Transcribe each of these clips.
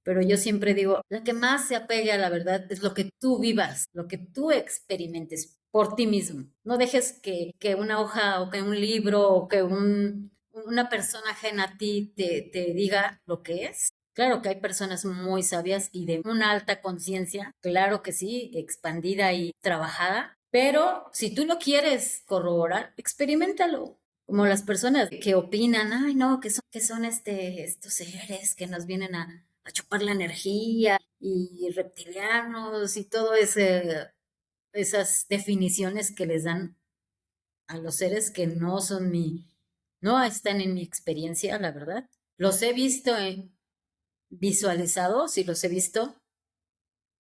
pero yo siempre digo, la que más se apegue a la verdad es lo que tú vivas, lo que tú experimentes por ti mismo. No dejes que una hoja o que un libro o que una persona ajena a ti te diga lo que es. Claro que hay personas muy sabias y de una alta conciencia, claro que sí, expandida y trabajada, pero si tú lo quieres corroborar, experimentalo. Como las personas que opinan, ay no, que son estos seres que nos vienen a chupar la energía y reptilianos y todo esas definiciones que les dan a los seres que no están en mi experiencia, la verdad. Los he visto visualizados y los he visto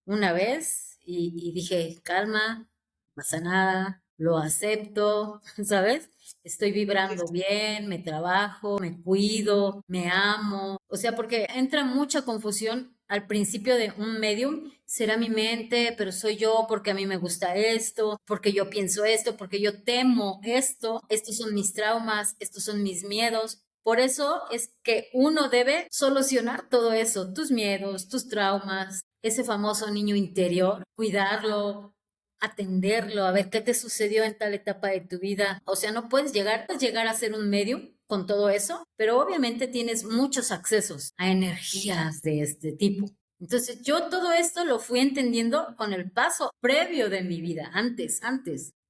una vez y dije, calma, no pasa nada, lo acepto, ¿sabes? Estoy vibrando bien, me trabajo, me cuido, me amo. O sea, porque entra mucha confusión al principio de un medium. Será mi mente, pero soy yo porque a mí me gusta esto, porque yo pienso esto, porque yo temo esto, estos son mis traumas, estos son mis miedos. Por eso es que uno debe solucionar todo eso, tus miedos, tus traumas, ese famoso niño interior, cuidarlo, atenderlo, a ver qué te sucedió en tal etapa de tu vida. O sea, no puedes llegar a ser un medium con todo eso, pero obviamente tienes muchos accesos a energías de este tipo. Entonces, yo todo esto lo fui entendiendo con el paso previo de mi vida, antes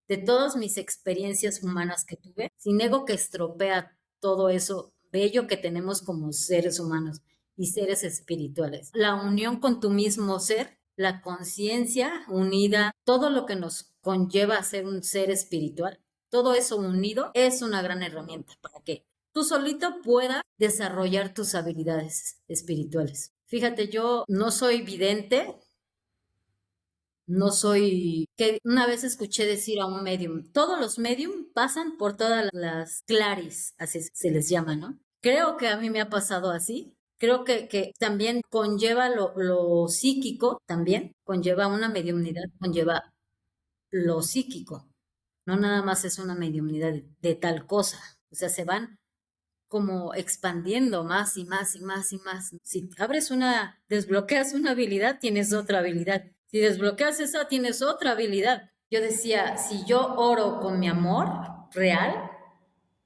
de todas mis experiencias humanas que tuve, sin ego que estropea todo eso bello que tenemos como seres humanos y seres espirituales. La unión con tu mismo ser, la conciencia unida, todo lo que nos conlleva a ser un ser espiritual, todo eso unido es una gran herramienta para que tú solito puedas desarrollar tus habilidades espirituales. Fíjate, yo no soy vidente, no soy, que una vez escuché decir a un medium, todos los medium pasan por todas las claris, así se les llama, ¿no? Creo que a mí me ha pasado así. Creo que también conlleva lo psíquico, también conlleva una mediumnidad, conlleva lo psíquico. No nada más es una mediumnidad de tal cosa. O sea, se van como expandiendo más y más y más y más. Si desbloqueas una habilidad, tienes otra habilidad. Si desbloqueas esa, tienes otra habilidad. Yo decía, si yo oro con mi amor real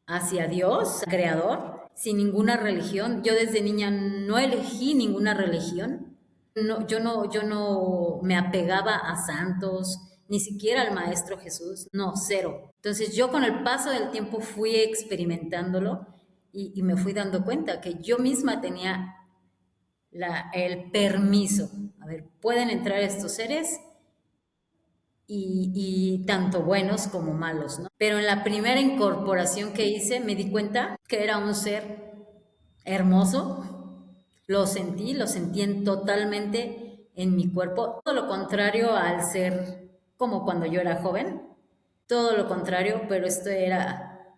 hacia Dios, creador, sin ninguna religión, yo desde niña no elegí ninguna religión. No, yo no me apegaba a santos, ni siquiera al Maestro Jesús, no, cero. Entonces yo con el paso del tiempo fui experimentándolo y me fui dando cuenta que yo misma tenía el permiso. A ver, pueden entrar estos seres y tanto buenos como malos, ¿no? Pero en la primera incorporación que hice me di cuenta que era un ser hermoso, lo sentí totalmente en mi cuerpo, todo lo contrario al ser como cuando yo era joven, todo lo contrario, pero esto era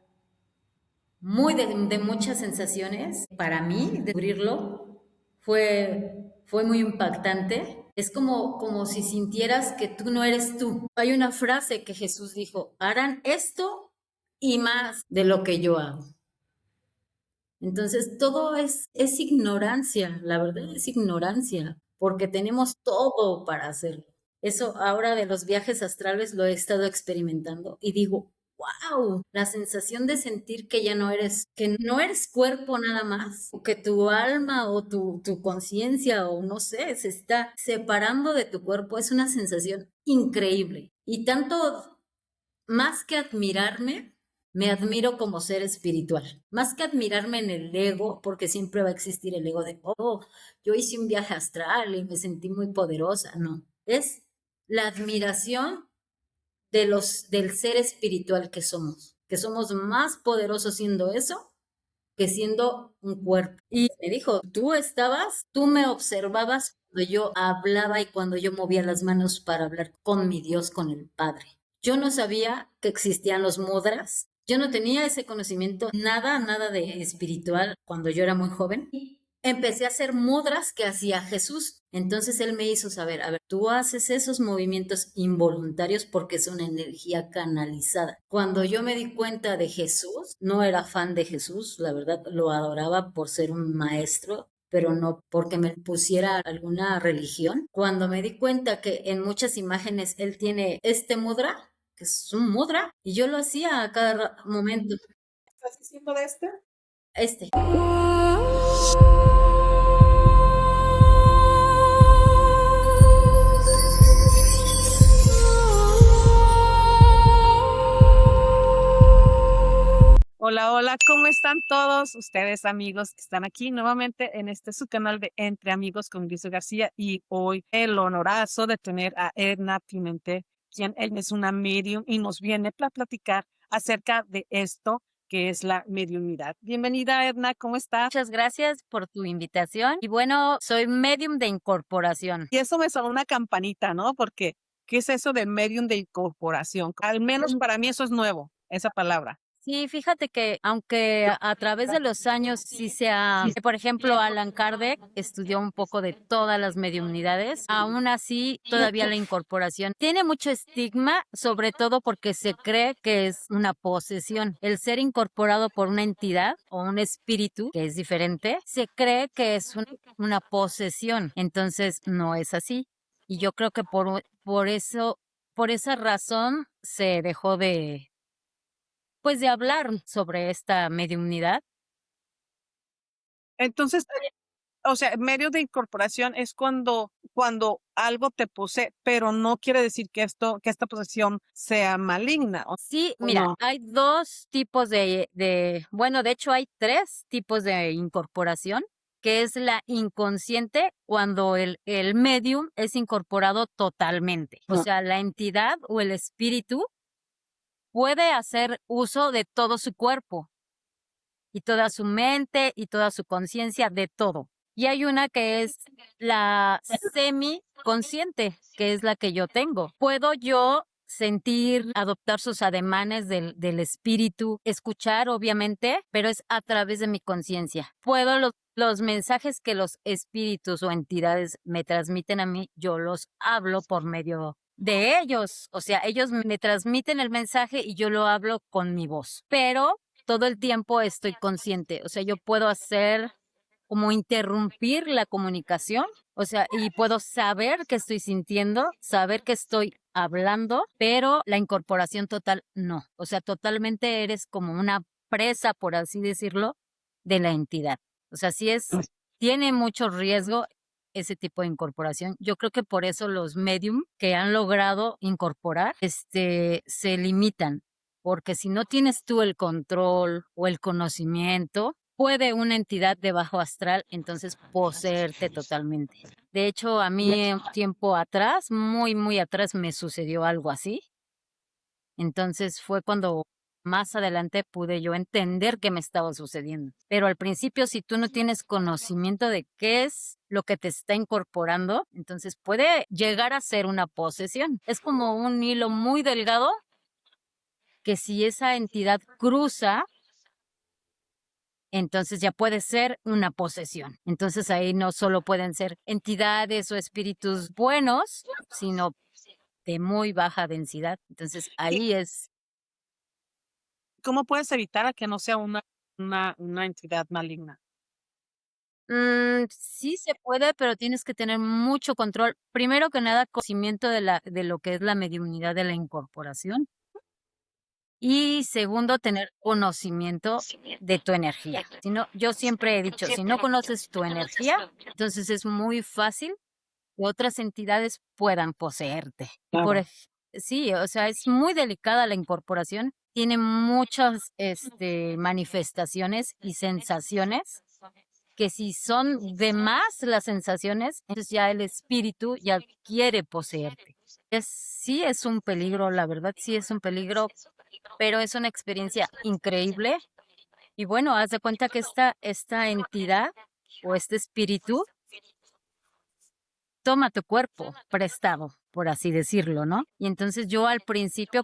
muy de muchas sensaciones. Para mí, descubrirlo fue muy impactante. Es como si sintieras que tú no eres tú. Hay una frase que Jesús dijo, harán esto y más de lo que yo hago. Entonces, todo es ignorancia, la verdad es ignorancia, porque tenemos todo para hacerlo. Eso ahora de los viajes astrales lo he estado experimentando y digo, wow, la sensación de sentir que no eres cuerpo nada más, o que tu alma o tu conciencia o no sé, se está separando de tu cuerpo, es una sensación increíble. Y tanto más que admirarme, me admiro como ser espiritual. Más que admirarme en el ego, porque siempre va a existir el ego de, oh, yo hice un viaje astral y me sentí muy poderosa. No, es la admiración del ser espiritual que somos más poderosos siendo eso que siendo un cuerpo. Y me dijo, tú me observabas cuando yo hablaba y cuando yo movía las manos para hablar con mi Dios, con el Padre. Yo no sabía que existían los mudras. Yo no tenía ese conocimiento, nada de espiritual cuando yo era muy joven. Y empecé a hacer mudras que hacía Jesús. Entonces él me hizo saber, a ver, tú haces esos movimientos involuntarios porque es una energía canalizada. Cuando yo me di cuenta de Jesús, no era fan de Jesús, la verdad lo adoraba por ser un maestro, pero no porque me pusiera alguna religión. Cuando me di cuenta que en muchas imágenes él tiene este mudra, que es un mudra, y yo lo hacía a cada momento. ¿Estás diciendo de este? Este. Hola, hola, ¿cómo están todos ustedes amigos que están aquí nuevamente en este su canal de Entre Amigos con Luis García? Y hoy el honorazo de tener a Edna Pimentel, quien él es una medium y nos viene a platicar acerca de esto que es la mediunidad. Bienvenida, Edna, ¿cómo estás? Muchas gracias por tu invitación. Y bueno, soy medium de incorporación. Y eso me sonó una campanita, ¿no? Porque, ¿qué es eso de medium de incorporación? Al menos para mí eso es nuevo, esa palabra. Sí, fíjate que aunque a través de los años sí por ejemplo, Alan Kardec estudió un poco de todas las mediunidades, aún así todavía la incorporación tiene mucho estigma, sobre todo porque se cree que es una posesión. El ser incorporado por una entidad o un espíritu, que es diferente, se cree que es una posesión. Entonces, no es así. Y yo creo que por eso, por esa razón se dejó pues de hablar sobre esta mediunidad. Entonces, o sea, medio de incorporación es cuando algo te posee, pero no quiere decir que esta posesión sea maligna, Sí, ¿o mira, no? hay dos tipos bueno, de hecho hay tres tipos de incorporación, que es la inconsciente cuando el medium es incorporado totalmente. O sea, la entidad o el espíritu puede hacer uso de todo su cuerpo y toda su mente y toda su conciencia de todo. Y hay una que es la semi-consciente, que es la que yo tengo. Puedo yo sentir, adoptar sus ademanes del espíritu, escuchar, obviamente, pero es a través de mi conciencia. Puedo los mensajes que los espíritus o entidades me transmiten a mí, yo los hablo por medio de ellos. O sea, ellos me transmiten el mensaje y yo lo hablo con mi voz. Pero todo el tiempo estoy consciente, o sea, yo puedo hacer como interrumpir la comunicación, o sea, y puedo saber que estoy sintiendo, saber que estoy hablando, pero la incorporación total no, o sea, totalmente eres como una presa, por así decirlo, de la entidad. O sea, tiene mucho riesgo ese tipo de incorporación. Yo creo que por eso los medium que han logrado incorporar, se limitan porque si no tienes tú el control o el conocimiento, puede una entidad de bajo astral entonces poseerte totalmente. De hecho, a mí un tiempo atrás, muy, muy atrás, me sucedió algo así. Entonces fue cuando más adelante pude yo entender qué me estaba sucediendo. Pero al principio, si tú no tienes conocimiento de qué es lo que te está incorporando, entonces puede llegar a ser una posesión. Es como un hilo muy delgado que si esa entidad cruza, entonces ya puede ser una posesión. Entonces ahí no solo pueden ser entidades o espíritus buenos, sino de muy baja densidad. Entonces ¿Y ahí es, cómo puedes evitar a que no sea una entidad maligna? sí se puede, pero tienes que tener mucho control. Primero que nada, conocimiento de lo que es la mediunidad de la incorporación. Y segundo, tener conocimiento de tu energía. Si no, yo siempre he dicho, si no conoces tu energía, entonces es muy fácil que otras entidades puedan poseerte. Claro. Sí, o sea, es muy delicada la incorporación, tiene muchas manifestaciones y sensaciones que si son de más las sensaciones, entonces ya el espíritu ya quiere poseerte. Sí es un peligro, la verdad, sí es un peligro, pero es una experiencia increíble. Y bueno, haz de cuenta que esta entidad o este espíritu toma tu cuerpo prestado, por así decirlo, ¿no? Y entonces yo al principio,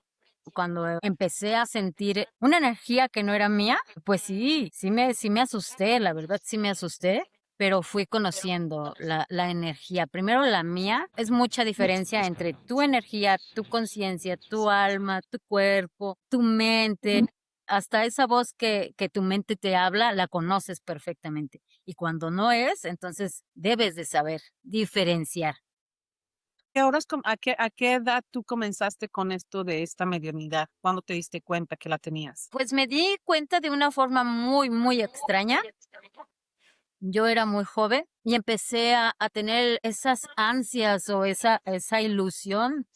cuando empecé a sentir una energía que no era mía, pues sí me asusté, la verdad sí me asusté, pero fui conociendo la energía. Primero la mía, es mucha diferencia entre tu energía, tu conciencia, tu alma, tu cuerpo, tu mente. Hasta esa voz que tu mente te habla, la conoces perfectamente. y cuando no es, entonces debes de saber diferenciar. ¿Qué horas a qué edad tú comenzaste con esto de esta mediunidad? ¿Cuándo te diste cuenta que la tenías? Pues me di cuenta de una forma muy, muy extraña. Yo era muy joven y empecé a tener esas ansias o esa ilusión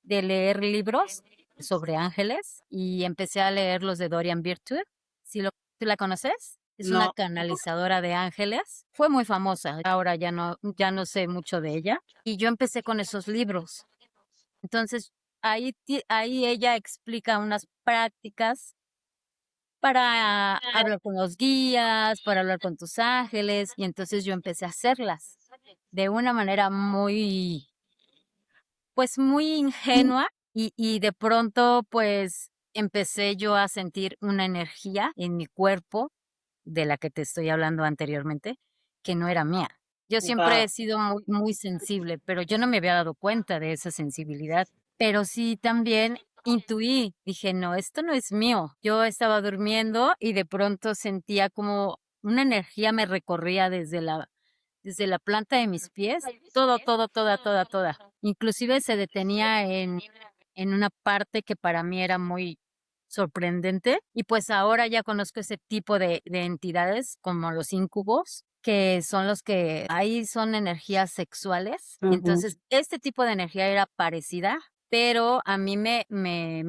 de leer libros sobre ángeles y empecé a leer los de Dorian Virtue. ¿Tú la conoces? Es una No. canalizadora de ángeles. Fue muy famosa. Ahora ya no sé mucho de ella. Y yo empecé con esos libros. Entonces, ahí ella explica unas prácticas para hablar con los guías, para hablar con tus ángeles, y entonces yo empecé a hacerlas de una manera muy, pues, muy ingenua, y de pronto, pues, empecé yo a sentir una energía en mi cuerpo, de la que te estoy hablando anteriormente, que no era mía. Yo siempre Guau. he sido muy, muy sensible, pero yo no me había dado cuenta de esa sensibilidad. Pero sí también intuí, dije: "No, esto no es mío". Yo estaba durmiendo y de pronto sentía como una energía me recorría desde la planta de mis pies, todo, todo, toda, toda, toda. Inclusive se detenía en una parte que para mí era muy sorprendente, y pues ahora ya conozco ese tipo de entidades como los incubos, que son los que ahí son energías sexuales. Ujú. Entonces, este tipo de energía era parecida, pero a mí me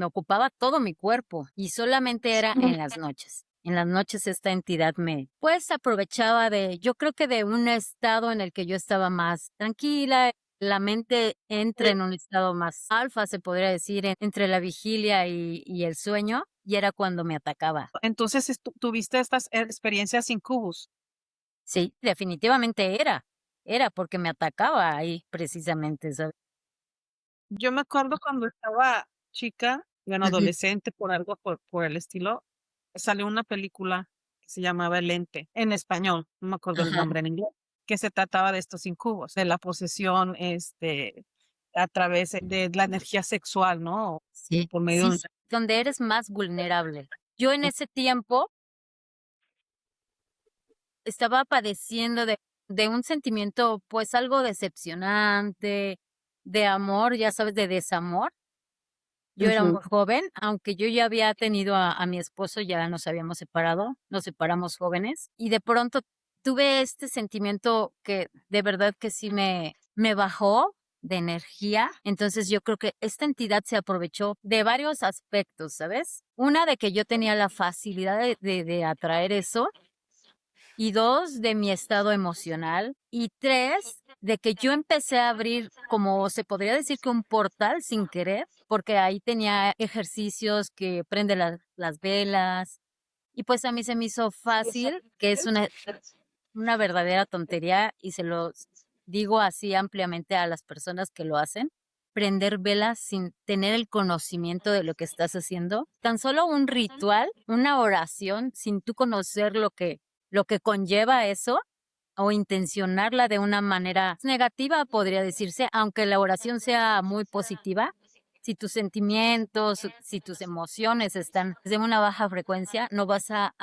ocupaba todo mi cuerpo y solamente era en las noches. En las noches esta entidad pues, aprovechaba yo creo que de un estado en el que yo estaba más tranquila, la mente entra en un estado más alfa, se podría decir, entre la vigilia y el sueño, y era cuando me atacaba. Entonces, tuviste estas experiencias sin cubos. Sí, definitivamente era porque me atacaba ahí precisamente, ¿sabes? Yo me acuerdo cuando estaba chica, bueno, Ujú, adolescente, por algo por el estilo, salió una película que se llamaba El Ente, en español, no me acuerdo el ajá, nombre en inglés, que se trataba de estos incubos, de la posesión, a través de la energía sexual, ¿no? sí, Por medio sí, de donde eres más vulnerable. Yo en ese tiempo estaba padeciendo de un sentimiento, pues, algo decepcionante, de amor, ya sabes, de desamor. Yo era ujú. muy joven, aunque yo ya había tenido a mi esposo, ya nos habíamos separado, nos separamos jóvenes, y de pronto tuve este sentimiento que de verdad que sí me bajó de energía. Entonces, yo creo que esta entidad se aprovechó de varios aspectos, ¿sabes? Una, de que yo tenía la facilidad de atraer eso, y 2 de mi estado emocional, y 3 de que yo empecé a abrir, como se podría decir que un portal sin querer, porque ahí tenía ejercicios que prende las velas, y pues a mí se me hizo fácil, que es una verdadera tontería, y se los digo así ampliamente a las personas que lo hacen, prender velas sin tener el conocimiento de lo que estás haciendo. Tan solo un ritual, una oración, sin tú conocer lo que conlleva eso, o intencionarla de una manera negativa, podría decirse, aunque la oración sea muy positiva. Si tus sentimientos, si tus emociones están de una baja frecuencia, no vas a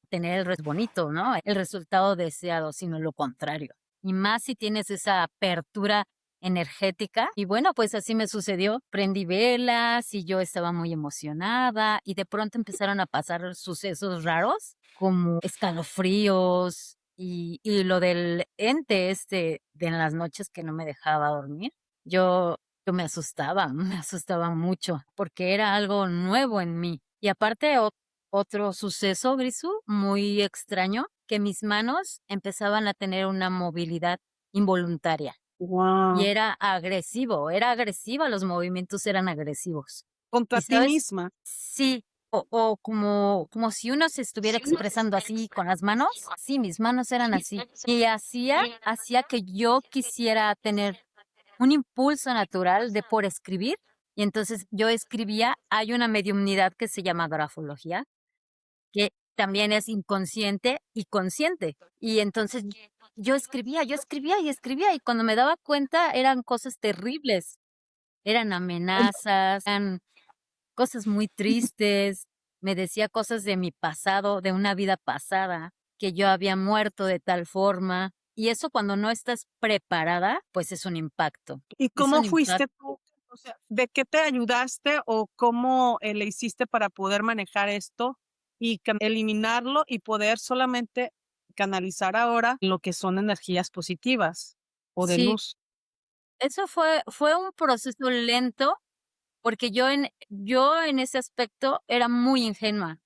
tener el bonito, ¿no? El resultado deseado, sino lo contrario. Y más si tienes esa apertura energética. Y bueno, pues así me sucedió. Prendí velas y yo estaba muy emocionada, y de pronto empezaron a pasar sucesos raros, como escalofríos y lo del ente de en las noches que no me dejaba dormir. Yo, yo me asustaba, me asustaba mucho porque era algo nuevo en mí. Y aparte, otro suceso, Grisú, muy extraño, que mis manos empezaban a tener una movilidad involuntaria y Guau. era agresiva, los movimientos eran agresivos. Contra ¿Y ti sabes? misma. Sí, o como si uno se estuviera expresando así con las manos, sí, mis manos eran así. Y hacía que yo quisiera tener un impulso natural de por escribir, y entonces yo escribía. Hay una mediumnidad que se llama grafología, que también es inconsciente y consciente. Y entonces yo escribía y escribía, y cuando me daba cuenta eran cosas terribles, eran amenazas, eran cosas muy tristes, me decía cosas de mi pasado, de una vida pasada. que yo había muerto de tal forma. Y eso cuando no estás preparada, pues es un impacto. ¿Y Es cómo un impacto. fuiste tú? O sea, ¿de qué te ayudaste o cómo le hiciste para poder manejar esto y eliminarlo y poder solamente canalizar ahora lo que son energías positivas o de Sí, luz? eso fue un proceso lento porque yo en ese aspecto era muy ingenua.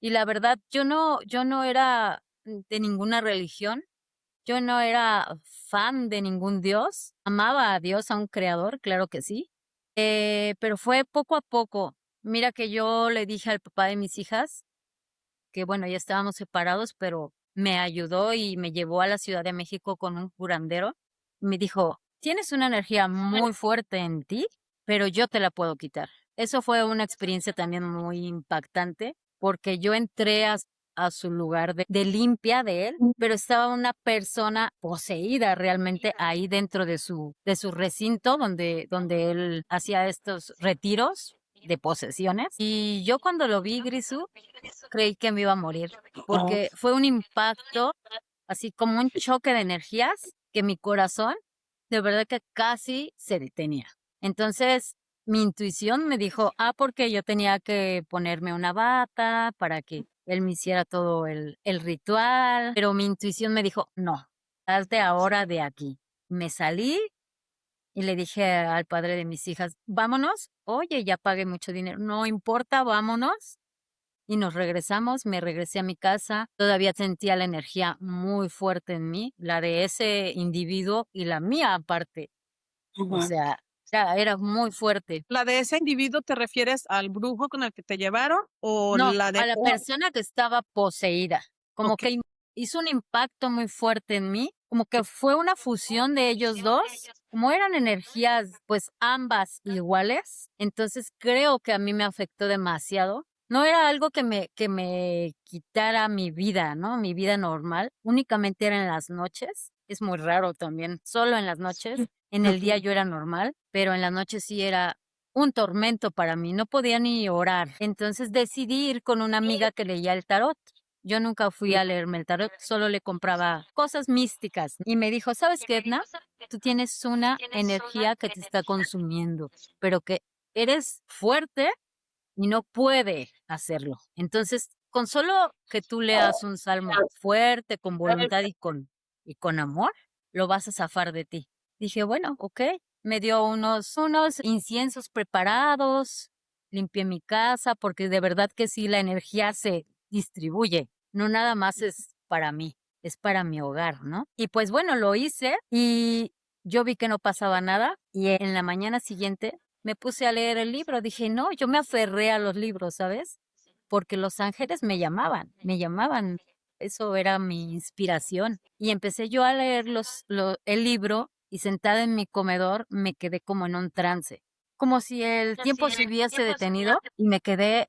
Y la verdad, yo no era de ninguna religión, yo no era fan de ningún dios, amaba a Dios, a un creador, claro que sí, pero fue poco a poco. Mira que yo le dije al papá de mis hijas que, bueno, ya estábamos separados, pero me ayudó y me llevó a la Ciudad de México con un curandero. Me dijo: "Tienes una energía muy fuerte en ti, pero yo te la puedo quitar". Eso fue una experiencia también muy impactante, porque yo entré a su lugar de limpia de él, pero estaba una persona poseída realmente ahí dentro de su recinto donde él hacía estos retiros de posesiones. Y yo cuando lo vi, Grisú, creí que me iba a morir, Oh, porque fue un impacto, así como un choque de energías, que mi corazón de verdad que casi se detenía. Entonces, mi intuición me dijo, porque yo tenía que ponerme una bata para que él me hiciera todo el ritual, pero mi intuición me dijo, no, salte ahora de aquí. Me salí y le dije al padre de mis hijas, vámonos. Oye, ya pagué mucho dinero, no importa, vámonos. Y nos regresamos, me regresé a mi casa, todavía sentía la energía muy fuerte en mí, la de ese individuo y la mía aparte, o ujú. sea, era muy fuerte. ¿La de ese individuo te refieres al brujo con el que te llevaron o No, la a de la persona que estaba poseída, como okey, que hizo un impacto muy fuerte en mí, como que fue una fusión de ellos 2, como eran energías, pues, ambas iguales, entonces creo que a mí me afectó demasiado. No era algo que me quitara mi vida, ¿no? Mi vida normal, únicamente era en las noches, es muy raro también, solo en las noches, en el día yo era normal, pero en las noches sí era un tormento para mí, no podía ni orar. Entonces decidí ir con una amiga que leía el tarot. Yo nunca fui a leerme el tarot, solo le compraba cosas místicas. Y me dijo, ¿sabes qué, Edna? Tú tienes una energía que te está consumiendo, pero que eres fuerte y no puede hacerlo. Entonces, con solo que tú leas un salmo fuerte, con voluntad y con amor, lo vas a zafar de ti. Dije, bueno, ok. Me dio unos inciensos preparados, limpié mi casa, porque de verdad que sí, la energía se distribuye, no nada más es para mí, es para mi hogar, ¿no? Y pues bueno, lo hice y yo vi que no pasaba nada y en la mañana siguiente me puse a leer el libro. Dije, no, yo me aferré a los libros, ¿sabes? Porque los ángeles me llamaban, me llamaban. Eso era mi inspiración. Y empecé yo a leer el libro y sentada en mi comedor me quedé como en un trance, como si el tiempo se hubiese detenido y me quedé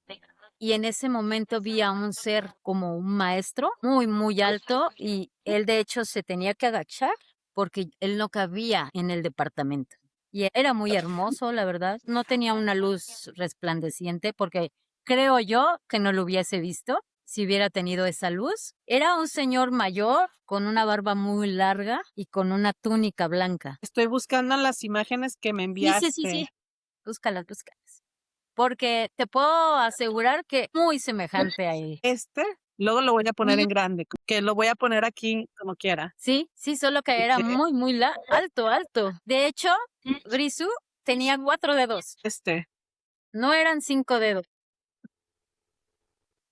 y en ese momento vi a un ser como un maestro muy, muy alto y él de hecho se tenía que agachar porque él no cabía en el departamento. Y era muy hermoso, la verdad. No tenía una luz resplandeciente porque creo yo que no lo hubiese visto si hubiera tenido esa luz. Era un señor mayor con una barba muy larga y con una túnica blanca. estoy buscando las imágenes que me Sí, sí, sí, enviaste. sí. Búscalas, búscalas. Porque te puedo asegurar que muy semejante a él. Este, luego lo voy a poner Ujú. en grande, que lo voy a poner aquí como quiera. Sí, sí, solo que era Okey, muy, muy alto, alto. De hecho, Grisú tenía 4 dedos, este, no eran 5 dedos,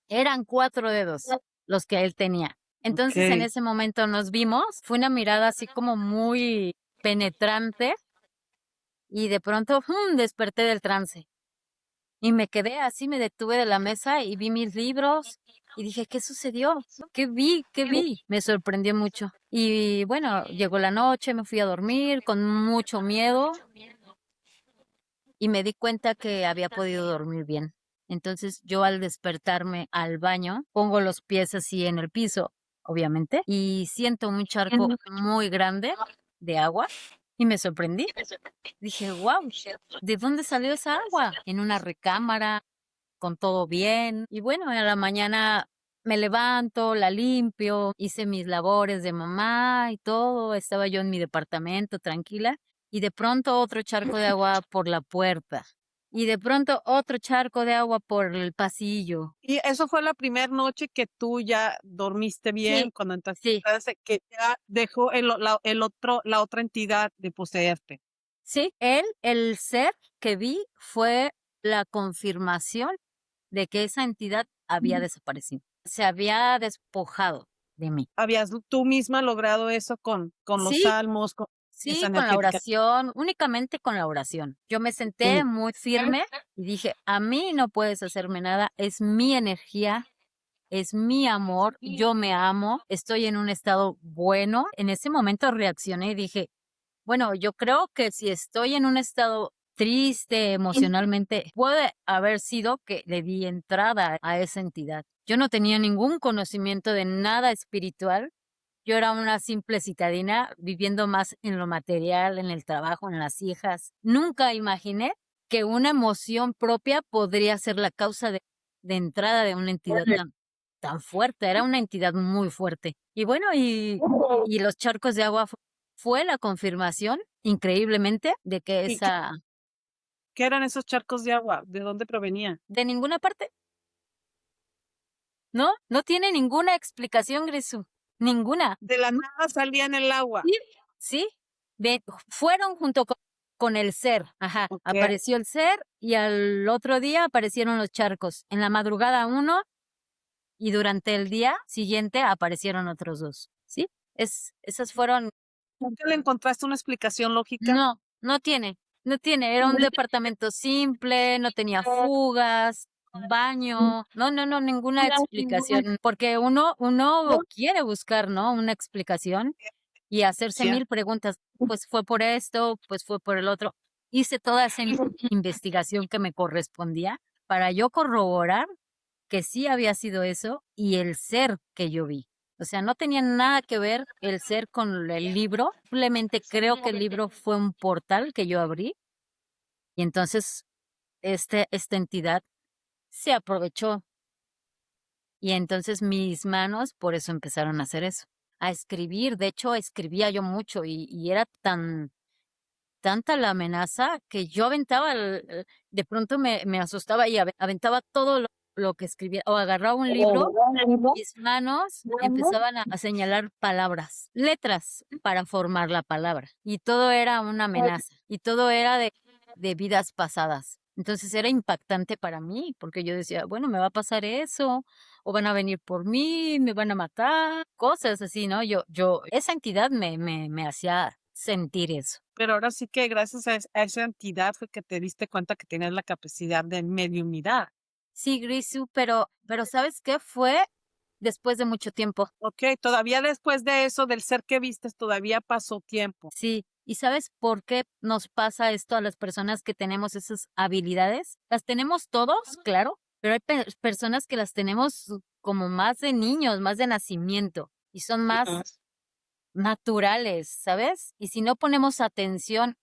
eran 4 dedos los que él tenía. Entonces, en okey. ese momento nos vimos, fue una mirada así como muy penetrante y de pronto, desperté del trance. Y me quedé así, me detuve de la mesa y vi mis libros y dije, ¿qué sucedió? ¿Qué vi? ¿Qué vi? Me sorprendió mucho. Y bueno, llegó la noche, me fui a dormir con mucho miedo y me di cuenta que había podido dormir bien. Entonces yo al despertarme al baño, pongo los pies así en el piso, obviamente, y siento un charco muy grande de agua y me sorprendí. Dije, wow, ¿de dónde salió esa agua? En una recámara, con todo bien. Y bueno, a la mañana Me levanto, la limpio, hice mis labores de mamá y todo, estaba yo en mi departamento tranquila, y de pronto otro charco de agua por la puerta, y de pronto otro charco de agua por el pasillo. Y eso fue la primera noche que tú ya dormiste bien, Sí, cuando entraste a sí, tu casa, que ya dejó la otra entidad de poseerte. sí. El ser que vi fue la confirmación de que esa entidad había desaparecido. Se había despojado de mí. ¿Habías tú misma logrado eso con los Sí, salmos, con esa sí, con la energética? oración, únicamente con la oración. Yo me senté Sí. muy firme y dije, a mí no puedes hacerme nada, es mi energía, es mi amor, yo me amo, estoy en un estado bueno. En ese momento reaccioné y dije, bueno, yo creo que si estoy en un estado triste emocionalmente, puede haber sido que le di entrada a esa entidad. Yo no tenía ningún conocimiento de nada espiritual. Yo era una simple citadina viviendo más en lo material, en el trabajo, en las hijas. Nunca imaginé que una emoción propia podría ser la causa de entrada de una entidad tan fuerte. Era una entidad muy fuerte. Y bueno, y los charcos de agua fue la confirmación, increíblemente, de que ¿Y qué, esa, qué eran esos charcos de agua? ¿De dónde provenían? de ninguna parte, ¿no? No tiene ninguna explicación, Grisú. Ninguna. De la nada salían el agua. Sí, sí, fueron junto con el ser, ajá, Ok. apareció el ser y al otro día aparecieron los charcos. En la madrugada uno y durante el día siguiente aparecieron otros dos, ¿sí? Esas fueron, ¿Nunca le encontraste una explicación lógica? no, no tiene, era un departamento simple, no tenía fugas, baño, no, ninguna explicación, porque uno quiere buscar, ¿no? Una explicación y hacerse Sí. 1000 preguntas, pues fue por esto, pues fue por el otro. Hice toda esa investigación que me correspondía para yo corroborar que sí había sido eso y el ser que yo vi. O sea, no tenía nada que ver el ser con el libro, simplemente creo que el libro fue un portal que yo abrí y entonces esta entidad se aprovechó y entonces mis manos por eso empezaron a hacer eso, a escribir. De hecho, escribía yo mucho y era tanta la amenaza que yo aventaba, de pronto me asustaba y aventaba todo lo que escribía, o agarraba un libro, mis manos empezaban a señalar palabras, letras para formar la palabra, y todo era una amenaza, y todo era de vidas pasadas. Entonces era impactante para mí, porque yo decía, bueno, me va a pasar eso, o van a venir por mí, me van a matar, cosas así, ¿no? Esa entidad me hacía sentir eso. Pero ahora sí que gracias a esa entidad fue que te diste cuenta que tenías la capacidad de mediumnidad. Sí, Grisu, pero ¿sabes qué? Fue después de mucho tiempo. Ok, todavía después de eso, del ser que vistes, todavía pasó tiempo. Sí, ¿y sabes por qué nos pasa esto a las personas que tenemos esas habilidades? Las tenemos todos, claro, pero hay personas que las tenemos como más de niños, más de nacimiento, y son más naturales, ¿sabes? Y si no ponemos atención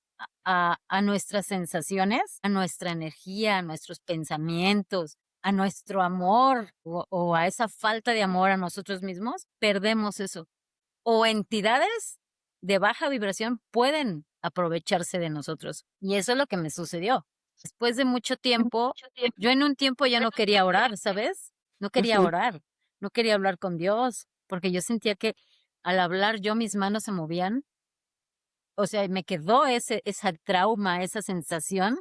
a nuestras sensaciones, a nuestra energía, a nuestros pensamientos, a nuestro amor o a esa falta de amor a nosotros mismos, perdemos eso. O entidades de baja vibración pueden aprovecharse de nosotros. Y eso es lo que me sucedió. Después de mucho tiempo, yo en un tiempo ya no quería orar, ¿sabes? No quería Ujú. orar, no quería hablar con Dios, porque yo sentía que al hablar yo mis manos se movían. O sea, me quedó esa trauma, esa sensación,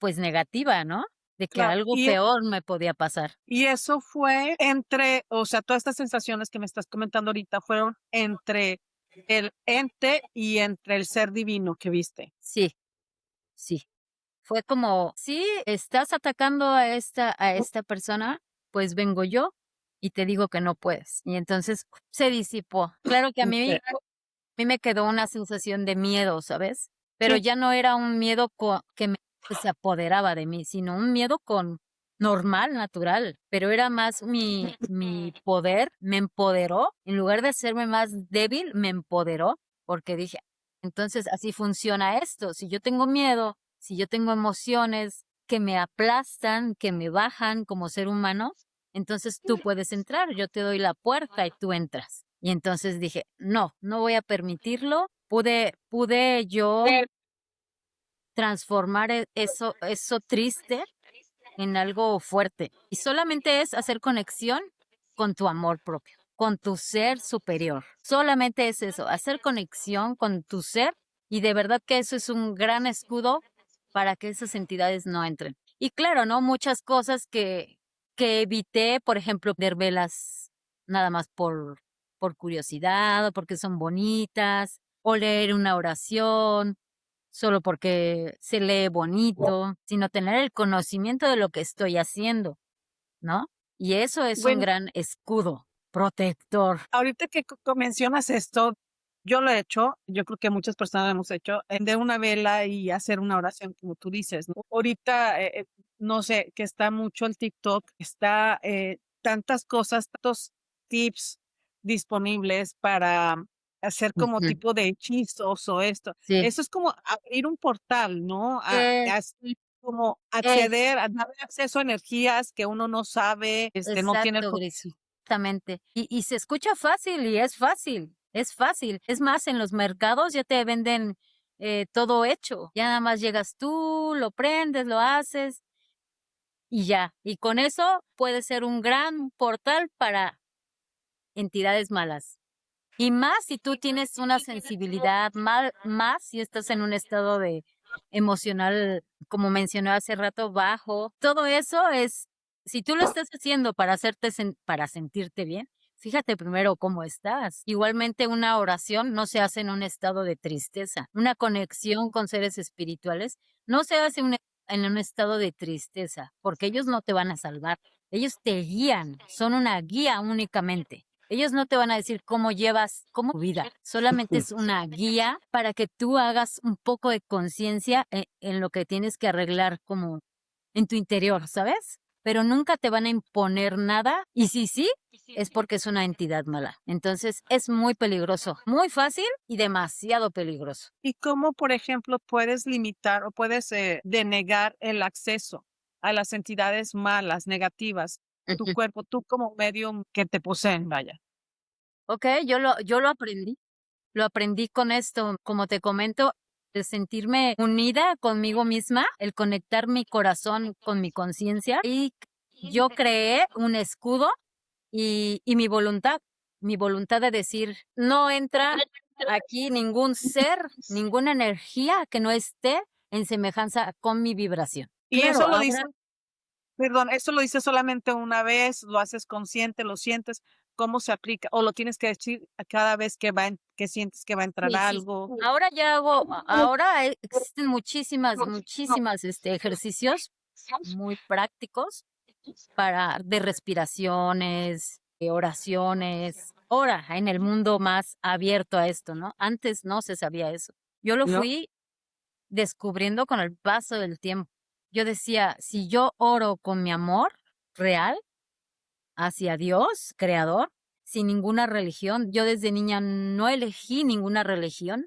pues negativa, ¿no? De que Claro, algo peor me podía pasar. y eso fue entre, o sea, todas estas sensaciones que me estás comentando ahorita fueron entre el ente y entre el ser divino que viste. Sí, sí. Fue como, sí, estás atacando a esta persona, pues vengo yo y te digo que no puedes. Y entonces se disipó. Claro que Ok. a mí me quedó una sensación de miedo, ¿sabes? Pero Sí, ya no era un miedo que se apoderaba de mí, sino un miedo normal, natural. Pero era más mi poder, me empoderó. En lugar de hacerme más débil, me empoderó porque dije, entonces así funciona esto. Si yo tengo miedo, si yo tengo emociones que me aplastan, que me bajan como ser humano, entonces tú puedes entrar, yo te doy la puerta y tú entras. Y entonces dije, no, no voy a permitirlo. Pude yo transformar eso triste en algo fuerte. Y solamente es hacer conexión con tu amor propio, con tu ser superior. Solamente es eso, hacer conexión con tu ser, y de verdad que eso es un gran escudo para que esas entidades no entren. Y claro, ¿no? Muchas cosas que evité, por ejemplo, ver velas nada más por curiosidad o porque son bonitas, o leer una oración solo porque se lee bonito, sino tener el conocimiento de lo que estoy haciendo, ¿no? Y eso es un Bueno, gran escudo protector. ahorita que mencionas esto, yo lo he hecho, yo creo que muchas personas lo hemos hecho, de una vela y hacer una oración, como tú dices, ¿no? Ahorita, no sé, que está mucho el TikTok, está tantas cosas, tantos tips disponibles para hacer como Ujú. tipo de hechizos o esto. Sí, Eso es como abrir un portal, ¿no? Así como es acceder, a dar acceso a energías que uno no sabe, no tiene el exacto, Gris. Exactamente. Y se escucha fácil y es fácil, es fácil. Es más, en los mercados ya te venden todo hecho. Ya nada más llegas tú, lo prendes, lo haces y ya. Y con eso puede ser un gran portal para entidades malas. Y más si tú tienes una sensibilidad, más si estás en un estado de emocional, como mencioné hace rato, bajo. Todo eso es, si tú lo estás haciendo para para sentirte bien, fíjate primero cómo estás. Igualmente una oración no se hace en un estado de tristeza. Una conexión con seres espirituales no se hace en un estado de tristeza, porque ellos no te van a salvar. Ellos te guían, son una guía únicamente. Ellos no te van a decir cómo tu vida, solamente es una guía para que tú hagas un poco de conciencia en lo que tienes que arreglar como en tu interior, ¿sabes? Pero nunca te van a imponer nada, y si sí, es porque es una entidad mala. Entonces es muy peligroso, muy fácil y demasiado peligroso. ¿Y cómo, por ejemplo, puedes limitar o puedes denegar el acceso a las entidades malas, negativas, tu Ujú. cuerpo, tú como medium que te poseen, vaya? Ok, yo lo aprendí con esto, como te comento, el sentirme unida conmigo misma, el conectar mi corazón con mi conciencia, y yo creé un escudo y mi voluntad de decir, no entra aquí ningún ser, ninguna energía que no esté en semejanza con mi vibración. Y eso Claro, lo dices, ahora perdón, eso lo dices solamente una vez, lo haces consciente, lo sientes, ¿cómo se aplica? O lo tienes que decir a cada vez que que sientes que va a entrar sí, sí. algo. Ahora ya ahora existen muchísimas ejercicios muy prácticos de respiraciones, de oraciones, ahora en el mundo más abierto a esto, ¿no? Antes no se sabía eso. Yo lo ¿No? fui descubriendo con el paso del tiempo. Yo decía, si yo oro con mi amor real hacia Dios, creador, sin ninguna religión, yo desde niña no elegí ninguna religión.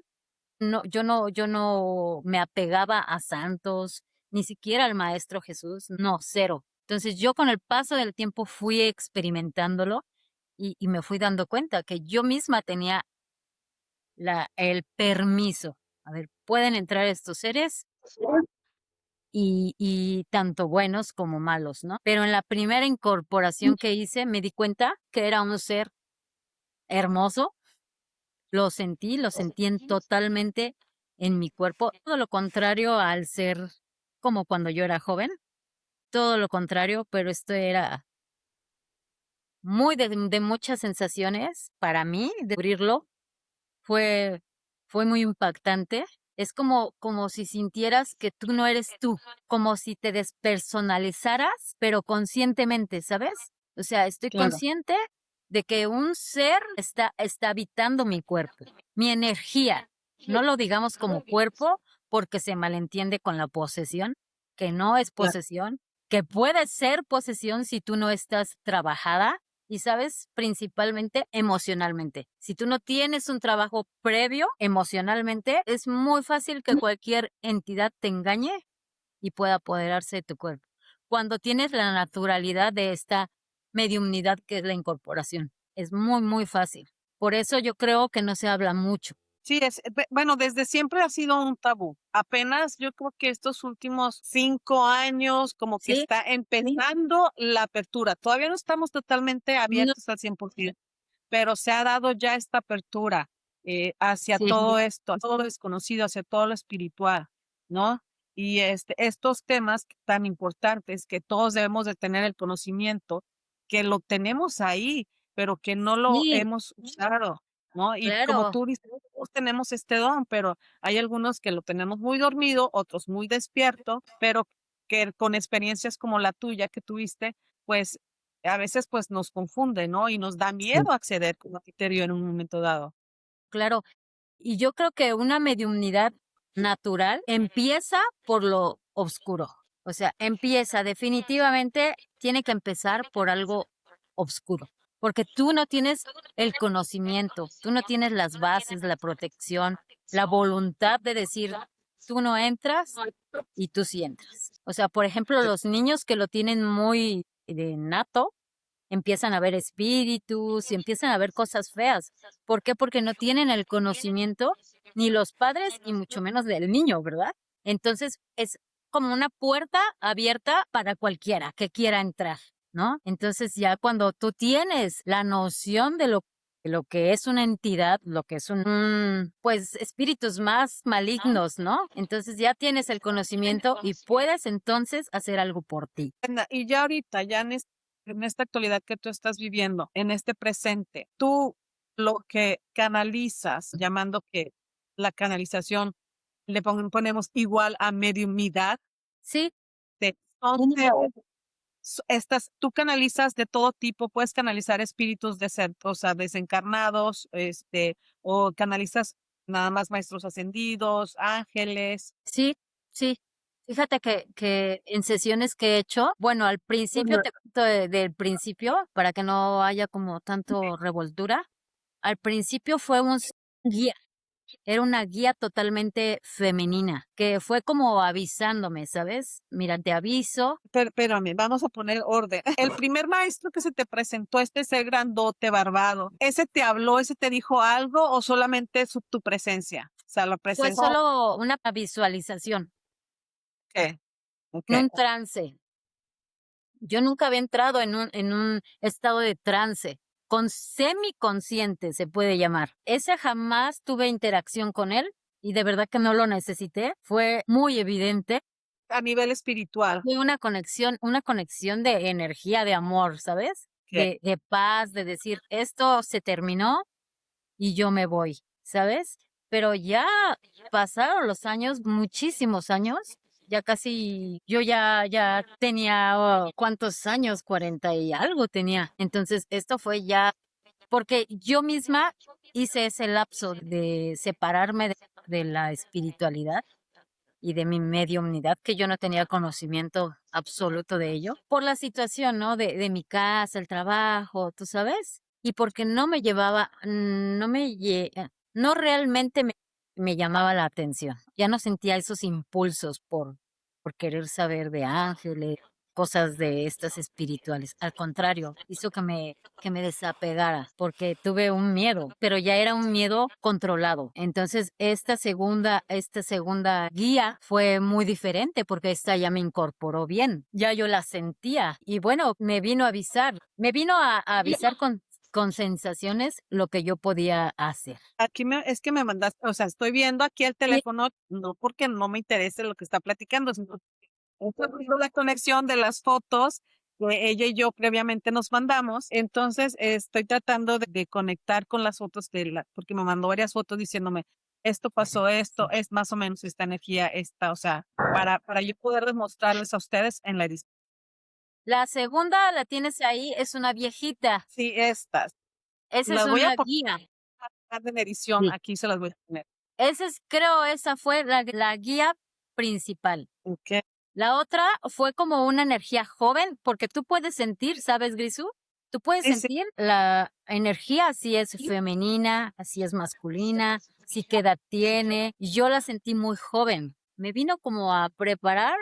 No, yo no me apegaba a santos, ni siquiera al Maestro Jesús, no, cero. Entonces yo con el paso del tiempo fui experimentándolo y me fui dando cuenta que yo misma tenía el permiso. A ver, pueden entrar estos seres y tanto buenos como malos, ¿no? Pero en la primera incorporación que hice me di cuenta que era un ser hermoso. Lo sentí totalmente en mi cuerpo, todo lo contrario al ser como cuando yo era joven, todo lo contrario, pero esto era muy de muchas sensaciones para mí, descubrirlo fue, fue muy impactante. Es como si sintieras que tú no eres tú, como si te despersonalizaras, pero conscientemente, ¿sabes? O sea, estoy Claro. consciente de que un ser está habitando mi cuerpo, mi energía. No lo digamos como cuerpo porque se malentiende con la posesión, que no es posesión, que puede ser posesión si tú no estás trabajada y sabes, principalmente emocionalmente. Si tú no tienes un trabajo previo emocionalmente, es muy fácil que cualquier entidad te engañe y pueda apoderarse de tu cuerpo. Cuando tienes la naturalidad de esta mediumnidad que es la incorporación. Es muy, muy fácil. Por eso yo creo que no se habla mucho. Sí, bueno, desde siempre ha sido un tabú. Apenas yo creo que estos últimos 5 años como que ¿Sí? está empezando la apertura. Todavía no estamos totalmente No, abiertos al 100%, pero se ha dado ya esta apertura hacia sí, todo esto, todo lo desconocido, hacia todo lo espiritual, ¿no? Y estos temas tan importantes que todos debemos de tener el conocimiento, que lo tenemos ahí, pero que no lo sí, hemos usado, ¿no? Y como claro. tú dices, todos tenemos este don, pero hay algunos que lo tenemos muy dormido, otros muy despierto, pero que con experiencias como la tuya que tuviste, pues a veces pues nos confunde, ¿no? Y nos da Sí. miedo acceder como criterio en un momento dado. Claro. Y yo creo que una mediumnidad natural empieza por lo oscuro. O sea, empieza definitivamente, tiene que empezar por algo oscuro, porque tú no tienes el conocimiento, tú no tienes las bases, la protección, la voluntad de decir, tú no entras y tú sí entras. O sea, por ejemplo, los niños que lo tienen muy de nato, empiezan a ver espíritus y empiezan a ver cosas feas. ¿Por qué? Porque no tienen el conocimiento ni los padres y mucho menos del niño, ¿verdad? Entonces es como una puerta abierta para cualquiera que quiera entrar, ¿no? Entonces ya cuando tú tienes la noción de lo que es una entidad, lo que es pues espíritus más malignos, ¿no? Entonces ya tienes el conocimiento y puedes entonces hacer algo por ti. Y ya ahorita, ya en esta actualidad que tú estás viviendo, en este presente, tú lo que canalizas, llamando que la canalización ponemos igual a mediumidad, Sí, de, son tú canalizas de todo tipo, puedes canalizar espíritus o sea, desencarnados, o canalizas nada más maestros ascendidos, ángeles. sí, sí. Fíjate que en sesiones que he hecho, bueno, al principio Ujú. te cuento del principio, para que no haya como tanto revoltura. Al principio fue guía, era una guía totalmente femenina, que fue como avisándome, ¿sabes? Mira, te aviso. Pero, espérame, vamos a poner orden. El primer maestro que se te presentó, este ser grandote, barbado, ¿ese te habló, ese te dijo algo o solamente tu presencia? O sea, la Fue presencia. solo una visualización, Ok, ok. un trance. Yo nunca había entrado en un estado de trance, con semiconsciente se puede llamar. Ese jamás tuve interacción con él y de verdad que no lo necesité. Fue muy evidente. A nivel espiritual. Fue una conexión de energía, de amor, ¿sabes? Ok. De paz, de decir, esto se terminó y yo me voy, ¿sabes? Pero ya pasaron los años, muchísimos años, ya casi, yo ya tenía, ¿cuántos años? 40 y algo tenía. Entonces, esto fue ya, porque yo misma hice ese lapso de separarme de la espiritualidad y de mi mediumnidad, que yo no tenía conocimiento absoluto de ello, por la situación, ¿no? De mi casa, el trabajo, ¿tú sabes? Y porque no me llevaba, no realmente me llamaba la atención. Ya no sentía esos impulsos por querer saber de ángeles, cosas de estas espirituales. Al contrario, hizo que me desapegara porque tuve un miedo, pero ya era un miedo controlado. Entonces, esta segunda guía fue muy diferente porque esta ya me incorporó bien, ya yo la sentía y bueno, me vino a avisar con sensaciones lo que yo podía hacer. Es que me mandaste, o sea, estoy viendo aquí el Sí, teléfono, no porque no me interese lo que está platicando, sino estoy viendo la conexión de las fotos que ella y yo previamente nos mandamos. Entonces, estoy tratando de conectar con las fotos porque me mandó varias fotos diciéndome, esto pasó, esto es más o menos esta energía, esta, o sea, para yo poder demostrarles a ustedes en la edición. la segunda la tienes ahí, es una viejita. Sí, estas. Esa es Las voy a una poner guía. en edición, Sí. aquí se las voy a poner. Creo, esa fue la guía principal. Ok. La otra fue como una energía joven, porque tú puedes sentir, ¿sabes, Grisú? Tú puedes Sí, sí. sentir la energía, si es femenina, si es masculina, si qué edad tiene. Yo la sentí muy joven. Me vino como a preparar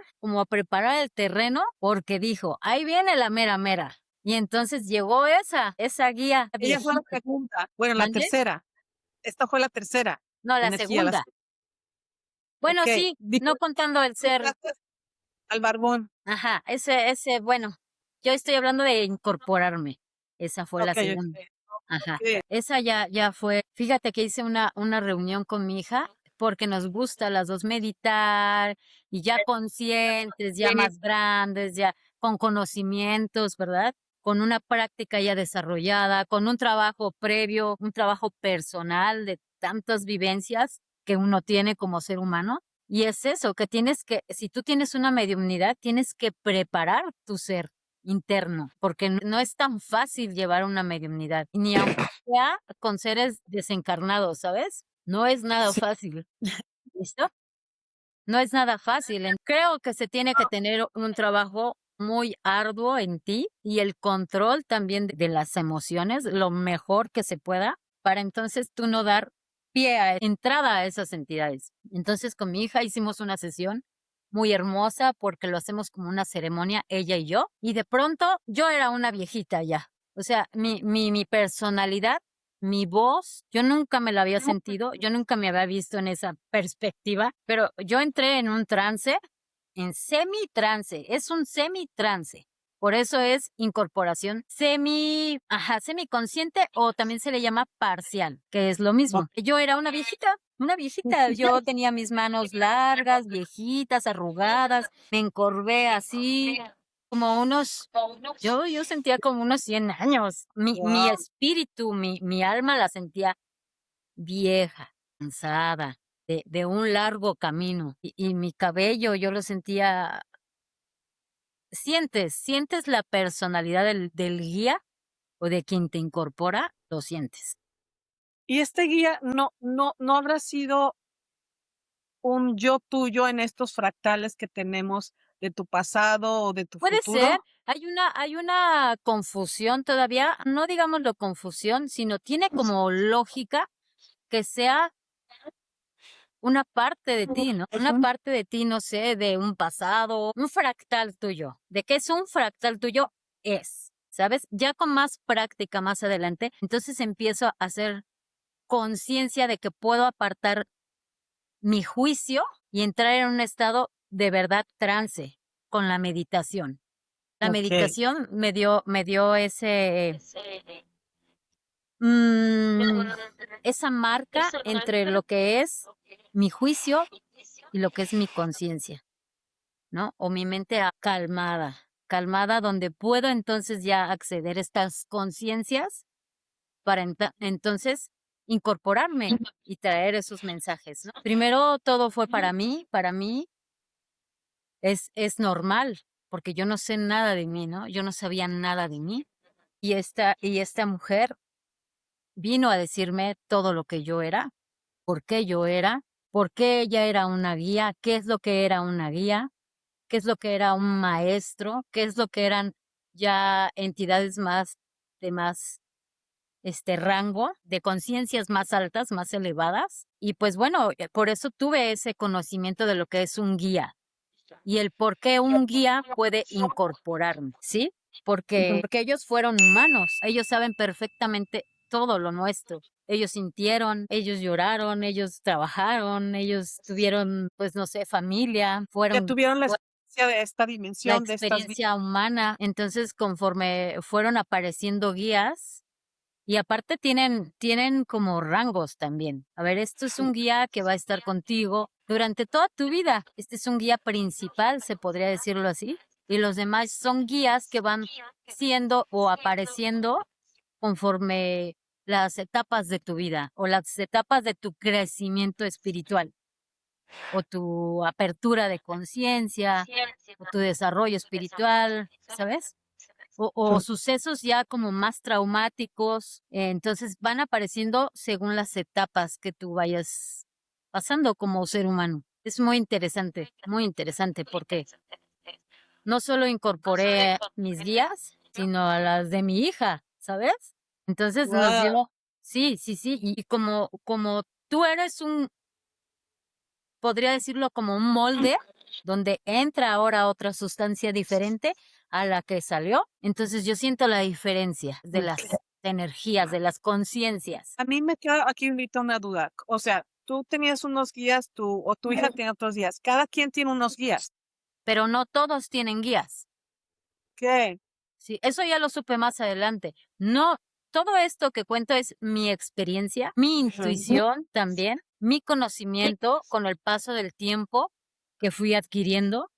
el terreno, porque dijo, ahí viene la mera mera. Y entonces llegó esa guía Ella fue la viejita. segunda, bueno, la ¿Mande? tercera. Esta fue la tercera No, la energía, la segunda. Bueno, okey, sí, no contando el ser. al barbón. Ajá, bueno, yo estoy hablando de incorporarme. Esa fue la Okey, segunda. okey, Ajá. okey. Esa ya fue. Fíjate que hice una reunión con mi hija porque nos gusta las 2 meditar y ya conscientes, ya más grandes, ya con conocimientos, ¿verdad? Con una práctica ya desarrollada, con un trabajo previo, un trabajo personal de tantas vivencias que uno tiene como ser humano. Y es eso, que si tú tienes una mediumnidad, tienes que preparar tu ser interno, porque no es tan fácil llevar una mediumnidad, ni aunque sea con seres desencarnados, ¿sabes? No es nada Sí, fácil, ¿listo? No es nada fácil. Creo que se tiene que tener un trabajo muy arduo en ti y el control también de las emociones, lo mejor que se pueda, para entonces tú no dar pie a entrada a esas entidades. Entonces con mi hija hicimos una sesión muy hermosa porque lo hacemos como una ceremonia, ella y yo, y de pronto yo era una viejita ya. O sea, mi personalidad, mi voz, yo nunca me la había sentido, yo nunca me había visto en esa perspectiva, pero yo entré en un trance, en semi-trance, es un semi-trance. Por eso es incorporación semiconsciente o también se le llama parcial, que es lo mismo. Yo era una viejita, yo tenía mis manos largas, viejitas, arrugadas, me encorvé así, como yo sentía como unos 100 años. Mi guau. espíritu, mi alma la sentía vieja, cansada, de un largo camino. Y mi cabello yo lo sentía. Sientes la personalidad del guía o de quien te incorpora, lo sientes. Y este guía no habrá sido un yo tuyo en estos fractales que tenemos de tu pasado o de tu Puede ser, futuro. hay una confusión todavía, no digámoslo confusión, sino tiene como lógica que sea una parte de ti, ¿no? Una Ujú. parte de ti, no sé, de un pasado, un fractal tuyo. ¿De qué es un fractal tuyo? ¿Sabes? Ya con más práctica más adelante, entonces empiezo a hacer conciencia de que puedo apartar mi juicio y entrar en un estado de verdad trance con la meditación. La Okey. meditación me dio mm, esa marca entre lo que es mi juicio y lo que es mi conciencia, ¿no? O mi mente calmada donde puedo entonces ya acceder a estas conciencias para entonces incorporarme y traer esos mensajes, ¿no? Primero todo fue para mí es normal, porque yo no sé nada de mí, ¿no? Yo no sabía nada de mí. Y esta mujer vino a decirme todo lo que yo era, por qué yo era, por qué ella era una guía, qué es lo que era una guía, qué es lo que era un maestro, qué es lo que eran ya entidades de más rango, de conciencias más altas, más elevadas. Y pues bueno, por eso tuve ese conocimiento de lo que es un guía y el por qué un guía puede incorporarme, ¿sí? Ujú. Porque ellos fueron humanos, ellos saben perfectamente todo lo nuestro. Ellos sintieron, ellos lloraron, ellos trabajaron, ellos tuvieron, pues no sé, familia, Ya fueron tuvieron la experiencia de esta la dimensión, de estas vidas. experiencia humana. Entonces, conforme fueron apareciendo guías, y aparte tienen como rangos también. A ver, esto es un guía que va a estar contigo durante toda tu vida. Este es un guía principal, se podría decirlo así. Y los demás son guías que van siendo o apareciendo conforme las etapas de tu vida o las etapas de tu crecimiento espiritual o tu apertura de conciencia o tu desarrollo espiritual, ¿sabes? O sucesos ya como más traumáticos, entonces van apareciendo según las etapas que tú vayas pasando como ser humano. Es muy interesante porque no solo incorporé mis guías, sino a las de mi hija, ¿sabes? Entonces nos Guau. dio, sí, sí, sí, y como tú eres podría decirlo como un molde donde entra ahora otra sustancia diferente, a la que salió. Entonces yo siento la diferencia de las Ok. energías, de las conciencias. A mí me queda aquí ahorita una duda. O sea, tú tenías unos guías, tú o tu hija tiene otros guías. Cada quien tiene unos guías. Pero no todos tienen guías. ¿Qué? Sí, eso ya lo supe más adelante. No, todo esto que cuento es mi experiencia, mi intuición también, mi conocimiento con el paso del tiempo que fui adquiriendo.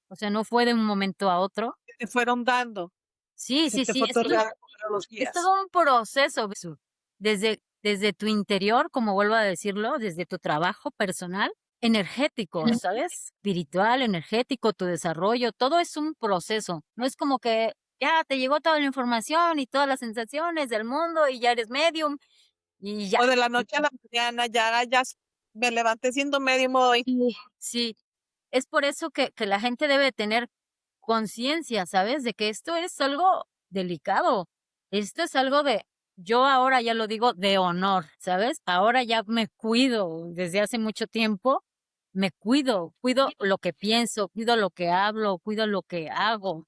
O sea, no fue de un momento a otro. Que te fueron dando, Sí, que sí, te fue sí, otorgando los es guías. todo un proceso, Jesús. Desde tu interior, como vuelvo a decirlo, desde tu trabajo personal, energético, ¿sabes? Espiritual, energético, tu desarrollo, todo es un proceso. No es como que ya te llegó toda la información y todas las sensaciones del mundo y ya eres medium y ya. O de la noche a la mañana ya me levanté siendo medium hoy. Sí, es por eso que la gente debe tener conciencia, ¿sabes? De que esto es algo delicado. Esto es algo de, yo ahora ya lo digo, de honor, ¿sabes? Ahora ya me cuido desde hace mucho tiempo, me cuido lo que pienso, cuido lo que hablo, cuido lo que hago,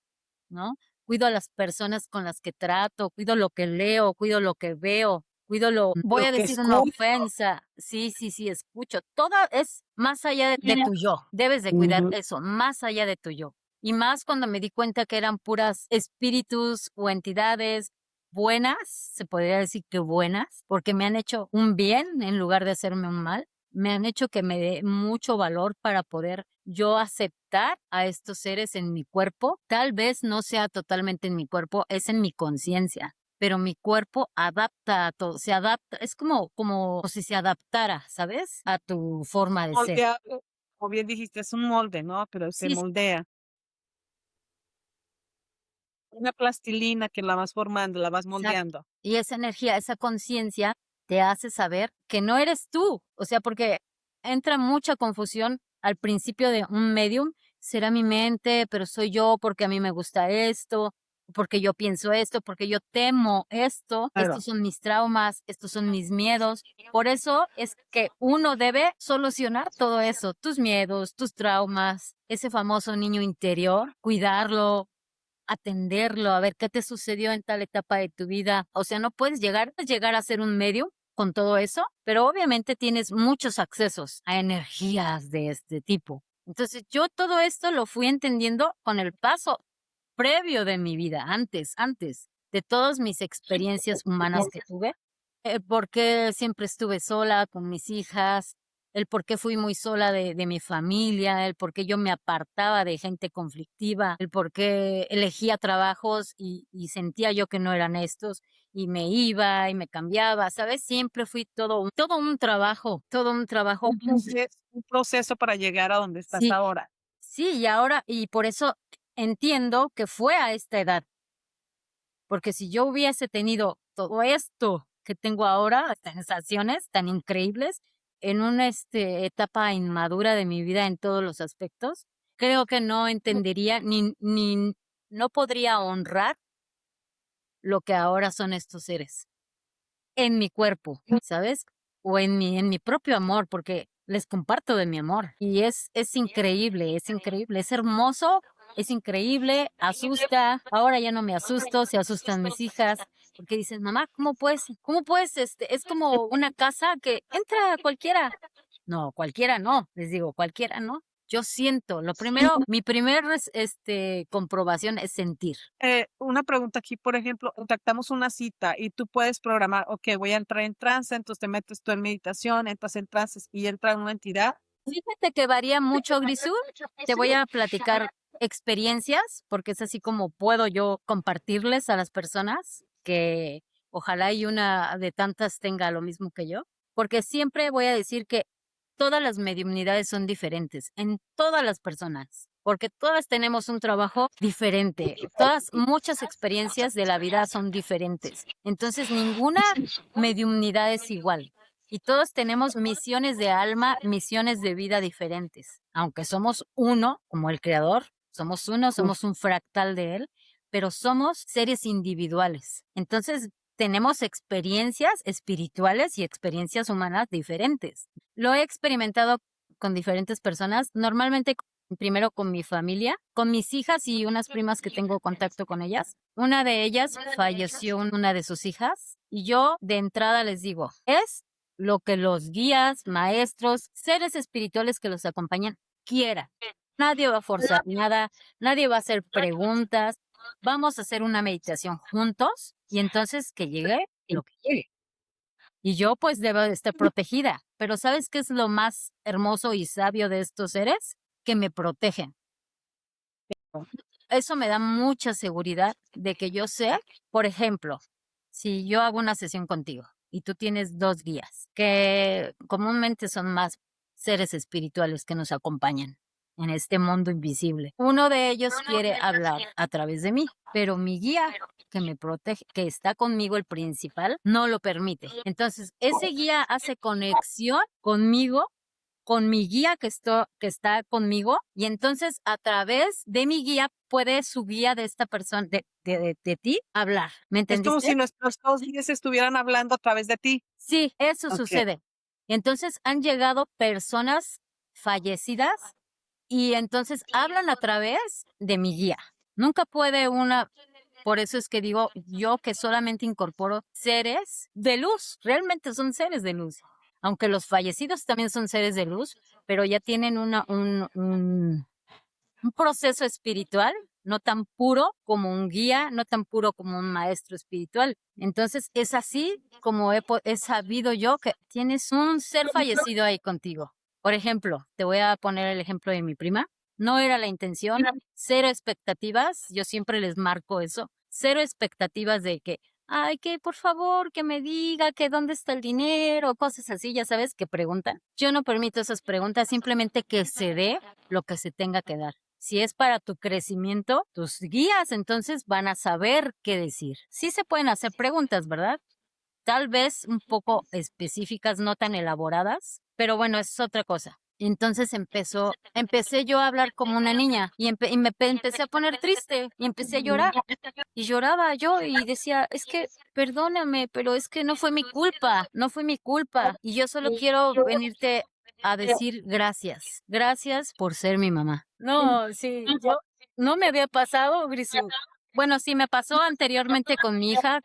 ¿no? Cuido a las personas con las que trato, cuido lo que leo, cuido lo que veo, voy Lo a que decir una escucho. ofensa. Sí, sí, sí, escucho. Todo es más allá de tu yo. Debes de cuidar Ujú. eso, más allá de tu yo. Y más cuando me di cuenta que eran puras espíritus o entidades buenas, se podría decir que buenas, porque me han hecho un bien en lugar de hacerme un mal. Me han hecho que me dé mucho valor para poder yo aceptar a estos seres en mi cuerpo. Tal vez no sea totalmente en mi cuerpo, es en mi conciencia, pero mi cuerpo adapta a todo, se adapta, es como si se adaptara, ¿sabes? A tu forma de ser. Moldea, como bien dijiste, es un molde, ¿no? Pero se Sí, moldea. Una plastilina que la vas formando, la vas exacto. moldeando. Y esa energía, esa conciencia te hace saber que no eres tú. O sea, porque entra mucha confusión al principio de un medium. Será mi mente, pero soy yo porque a mí me gusta esto, porque yo pienso esto, porque yo temo esto. Claro. Estos son mis traumas, estos son mis miedos. Por eso es que uno debe solucionar todo eso, tus miedos, tus traumas, ese famoso niño interior, cuidarlo, atenderlo, a ver qué te sucedió en tal etapa de tu vida. O sea, no puedes llegar a ser un medio con todo eso, pero obviamente tienes muchos accesos a energías de este tipo. Entonces, yo todo esto lo fui entendiendo con el paso previo de mi vida, antes de todas mis experiencias humanas que tuve, el por qué siempre estuve sola con mis hijas, el por qué fui muy sola de mi familia, el por qué yo me apartaba de gente conflictiva, el por qué elegía trabajos y sentía yo que no eran estos y me iba y me cambiaba, ¿sabes? Siempre fui todo un trabajo. Un proceso para llegar a donde estás Sí, ahora. sí, y por eso entiendo que fue a esta edad, porque si yo hubiese tenido todo esto que tengo ahora, estas sensaciones tan increíbles, en una etapa inmadura de mi vida en todos los aspectos, creo que no entendería ni no podría honrar lo que ahora son estos seres en mi cuerpo, ¿sabes? O en mi propio amor, porque les comparto de mi amor. Y es increíble, es hermoso, es increíble, asusta. Ahora ya no me asusto, se asustan mis hijas, porque dicen, mamá, cómo puedes, es como una casa que entra cualquiera. No, cualquiera no, les digo, cualquiera no. Yo siento, mi primer, comprobación es sentir. Una pregunta aquí, por ejemplo, contactamos una cita y tú puedes programar, ok, voy a entrar en trance, entonces te metes tú en meditación, entras en trances y entra una entidad. Fíjate que varía mucho, Grisú. Te voy a platicar experiencias, porque es así como puedo yo compartirles a las personas, que ojalá y una de tantas tenga lo mismo que yo, porque siempre voy a decir que todas las mediunidades son diferentes en todas las personas, porque todas tenemos un trabajo diferente, muchas experiencias de la vida son diferentes. Entonces, ninguna mediunidad es igual. Y todos tenemos misiones de alma, misiones de vida diferentes. Aunque somos uno, como el creador, somos uno, somos un fractal de él, pero somos seres individuales. Entonces, tenemos experiencias espirituales y experiencias humanas diferentes. Lo he experimentado con diferentes personas, normalmente primero con mi familia, con mis hijas y unas primas que tengo contacto con ellas. Una de ellas falleció una de sus hijas y yo de entrada les digo, es lo que los guías, maestros, seres espirituales que los acompañan quieran. Nadie va a forzar nada, nadie va a hacer preguntas. Vamos a hacer una meditación juntos y entonces que llegue lo que llegue. Y yo pues debo de estar protegida. Pero ¿sabes qué es lo más hermoso y sabio de estos seres? Que me protegen. Eso me da mucha seguridad de que yo sé, por ejemplo, si yo hago una sesión contigo y tú tienes 2 guías, que comúnmente son más seres espirituales que nos acompañan en este mundo invisible. Uno de ellos quiere hablar a través de mí, pero mi guía que me protege, que está conmigo, el principal, no lo permite. Entonces, ese guía hace conexión conmigo, con mi guía que está conmigo, y entonces a través de mi guía puede su guía de esta persona, de ti, hablar. ¿Me Es como entendiste? si nuestros 2 guías estuvieran hablando a través de ti. Sí, eso Okey. sucede. Entonces han llegado personas fallecidas y entonces hablan a través de mi guía. Nunca puede una, por eso es que digo yo que solamente incorporo seres de luz, realmente son seres de luz. Aunque los fallecidos también son seres de luz, pero ya tienen un proceso espiritual, no tan puro como un guía, no tan puro como un maestro espiritual. Entonces, es así como he sabido yo que tienes un ser fallecido ahí contigo. Por ejemplo, te voy a poner el ejemplo de mi prima. No era la intención, cero expectativas, yo siempre les marco eso, cero expectativas de que, ay, que por favor, que me diga que dónde está el dinero, cosas así, ya sabes, que preguntan. Yo no permito esas preguntas, simplemente que se dé lo que se tenga que dar. Si es para tu crecimiento, tus guías entonces van a saber qué decir. Sí se pueden hacer preguntas, ¿verdad? Tal vez un poco específicas, no tan elaboradas, pero bueno, es otra cosa. Entonces empecé yo a hablar como una niña y, empecé a poner triste y empecé a llorar. Y lloraba yo y decía, es que perdóname, pero es que no fue mi culpa, no fue mi culpa. Y yo solo quiero venirte a decir gracias. Gracias por ser mi mamá. No, sí, yo no me había pasado, Grisú. Bueno, sí me pasó anteriormente con mi hija,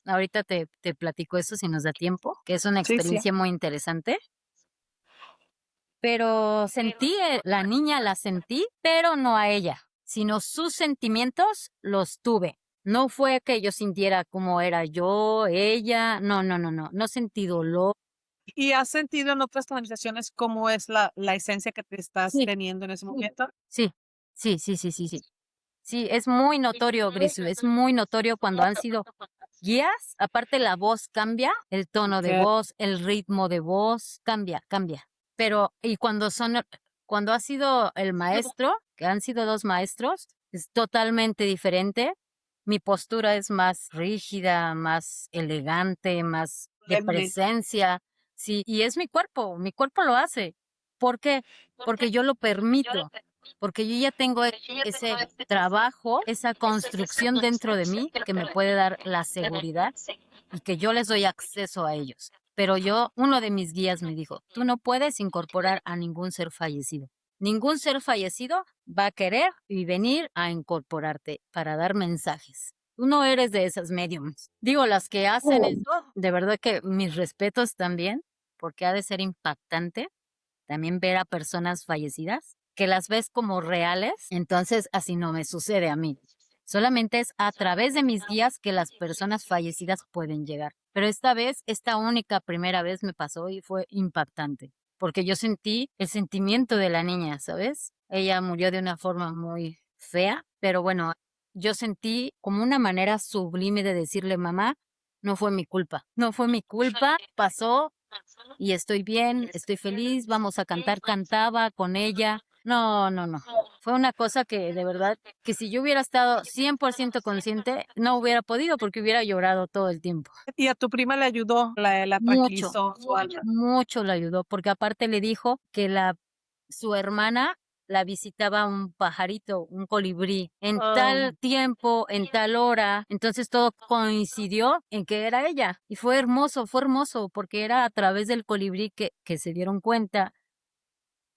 ahorita te platico eso si nos da tiempo, que es una Sí, sí. experiencia muy interesante. Pero sentí, la niña la sentí, pero no a ella, sino sus sentimientos los tuve. No fue que yo sintiera como era yo, ella, no, no, no, no, no sentí dolor. ¿Y has sentido en otras canalizaciones cómo es la esencia que te estás Sí, teniendo en ese momento? sí, sí, sí, sí, sí, sí. Sí, es muy notorio, Grisel, es muy notorio cuando han sido guías. Aparte la voz cambia, el tono de Okey. voz, el ritmo de voz, cambia, cambia. Pero, y cuando ha sido el maestro, que han sido 2 maestros, es totalmente diferente. Mi postura es más rígida, más elegante, más de Solemne. presencia. Sí, y es mi cuerpo lo hace. ¿Por qué? Porque yo lo permito, porque yo ya tengo ese trabajo, esa construcción dentro de mí que me puede dar la seguridad y que yo les doy acceso a ellos. Pero uno de mis guías me dijo, tú no puedes incorporar a ningún ser fallecido. Ningún ser fallecido va a querer y venir a incorporarte para dar mensajes. Tú no eres de esas mediums. Digo, las que hacen eso, de verdad que mis respetos también, porque ha de ser impactante también ver a personas fallecidas, que las ves como reales, entonces así no me sucede a mí. Solamente es a través de mis guías que las personas fallecidas pueden llegar. Pero esta única primera vez me pasó y fue impactante, porque yo sentí el sentimiento de la niña, ¿sabes? Ella murió de una forma muy fea, pero bueno, yo sentí como una manera sublime de decirle, mamá, no fue mi culpa, no fue mi culpa, pasó, y estoy bien, estoy feliz, vamos a cantar, cantaba con ella. No, no, no. Fue una cosa que de verdad, que si yo hubiera estado 100% consciente, no hubiera podido porque hubiera llorado todo el tiempo. ¿Y a tu prima le ayudó? ¿La Mucho, tranquilizó su alma? mucho le ayudó, porque aparte le dijo que su hermana la visitaba un pajarito, un colibrí, en Oh, tal tiempo, en tal hora. Entonces todo coincidió en que era ella. Y fue hermoso, porque era a través del colibrí que se dieron cuenta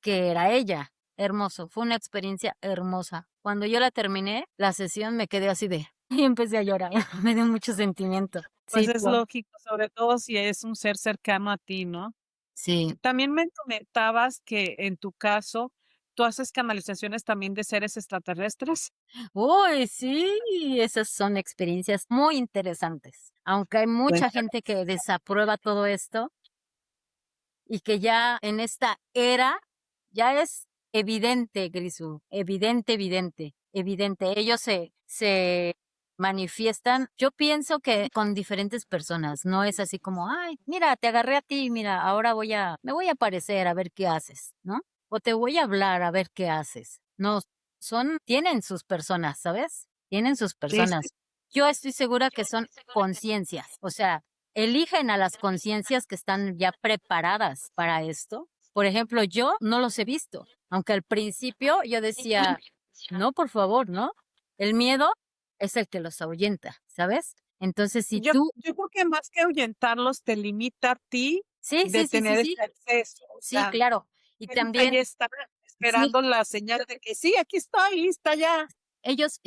que era ella. hermoso, fue una experiencia hermosa. Cuando yo la terminé, la sesión me quedé así de y empecé a llorar, me dio mucho sentimiento. Pues Sí, es lógico, sobre todo si es un ser cercano a ti, ¿no? sí. También me comentabas que en tu caso, ¿tú haces canalizaciones también de seres extraterrestres? Uy, sí, esas son experiencias muy interesantes. Aunque hay mucha Cuéntame. gente que desaprueba todo esto y que ya en esta era ya es evidente, Grisú, evidente, evidente, evidente. Ellos se manifiestan. Yo pienso que con diferentes personas, no es así como, ay, mira, te agarré a ti, mira, ahora me voy a aparecer a ver qué haces, ¿no? O te voy a hablar a ver qué haces. No, tienen sus personas, ¿sabes? Tienen sus Sí, sí. personas. Yo estoy segura que son conciencias, o sea, eligen a las conciencias que están ya preparadas para esto. Por ejemplo, yo no los he visto, aunque al principio yo decía, no, por favor, ¿no? El miedo es el que los ahuyenta, ¿sabes? Entonces, si Yo tú, yo creo que más que ahuyentarlos, te limita a ti sí, de sí, sí, sí, tener sí, ese acceso, o sí, sea, claro. Y ellos ahí también, están sí, esperando la señal de que sí, aquí estoy, lista ya. ellos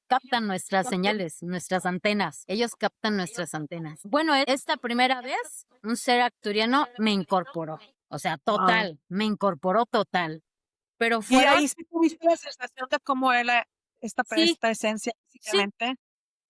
captan nuestras señales, nuestras antenas. Ellos captan nuestras antenas. Bueno, esta primera vez, un ser acturiano me incorporó. O sea, Guau. total, me incorporó total. Pero Y fueron, ahí sí tuviste la sensación de cómo era sí, esta esencia sí, físicamente.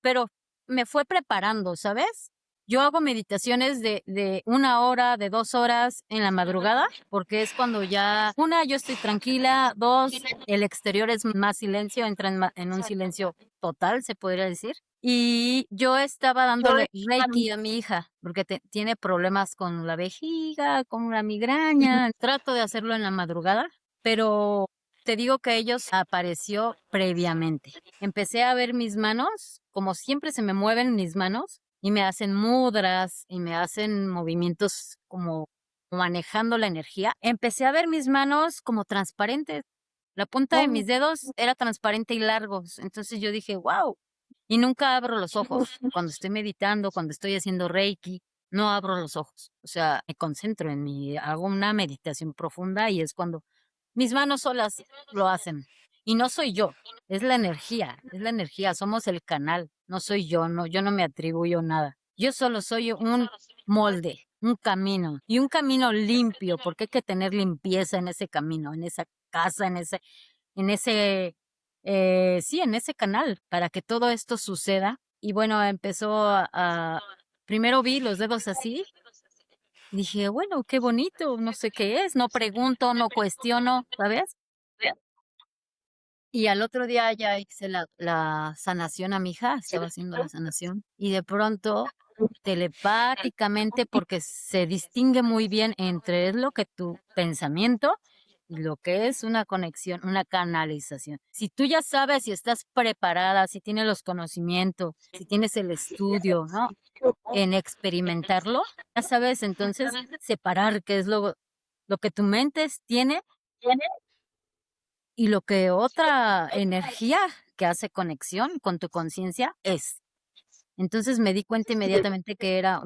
pero me fue preparando, ¿sabes? Yo hago meditaciones de 1 hora, de 2 horas en la madrugada, porque es cuando ya, una, yo estoy tranquila, dos, el exterior es más silencio, entra en un silencio total, se podría decir. Y yo estaba dándole Reiki a mi hija, porque tiene problemas con la vejiga, con la migraña. Trato de hacerlo en la madrugada, pero te digo que ellos apareció previamente. Empecé a ver mis manos, como siempre se me mueven mis manos y me hacen mudras y me hacen movimientos como manejando la energía. Empecé a ver mis manos como transparentes. La punta de mis dedos era transparente y largos. Entonces yo dije, wow. Y nunca abro los ojos. Cuando estoy meditando, cuando estoy haciendo Reiki, no abro los ojos. O sea, me concentro en mí, hago una meditación profunda y es cuando mis manos solas lo hacen. Y no soy yo, es la energía, somos el canal, no soy yo, no, yo no me atribuyo nada. Yo solo soy un molde, un camino, y un camino limpio, porque hay que tener limpieza en ese camino, en esa casa, en ese, sí, en ese canal, para que todo esto suceda. Y bueno, empezó primero vi los dedos así, dije, bueno, qué bonito, no sé qué es, no pregunto, no cuestiono, ¿sabes? Y al otro día ya hice la sanación a mi hija, estaba haciendo la sanación, y de pronto, telepáticamente, porque se distingue muy bien entre es lo que tu pensamiento y lo que es una conexión, una canalización. Si tú ya sabes, si estás preparada, si tienes los conocimientos, si tienes el estudio, ¿no? En experimentarlo, ya sabes entonces separar qué es lo que tu tiene y lo que otra energía que hace conexión con tu conciencia es. Entonces me di cuenta inmediatamente que era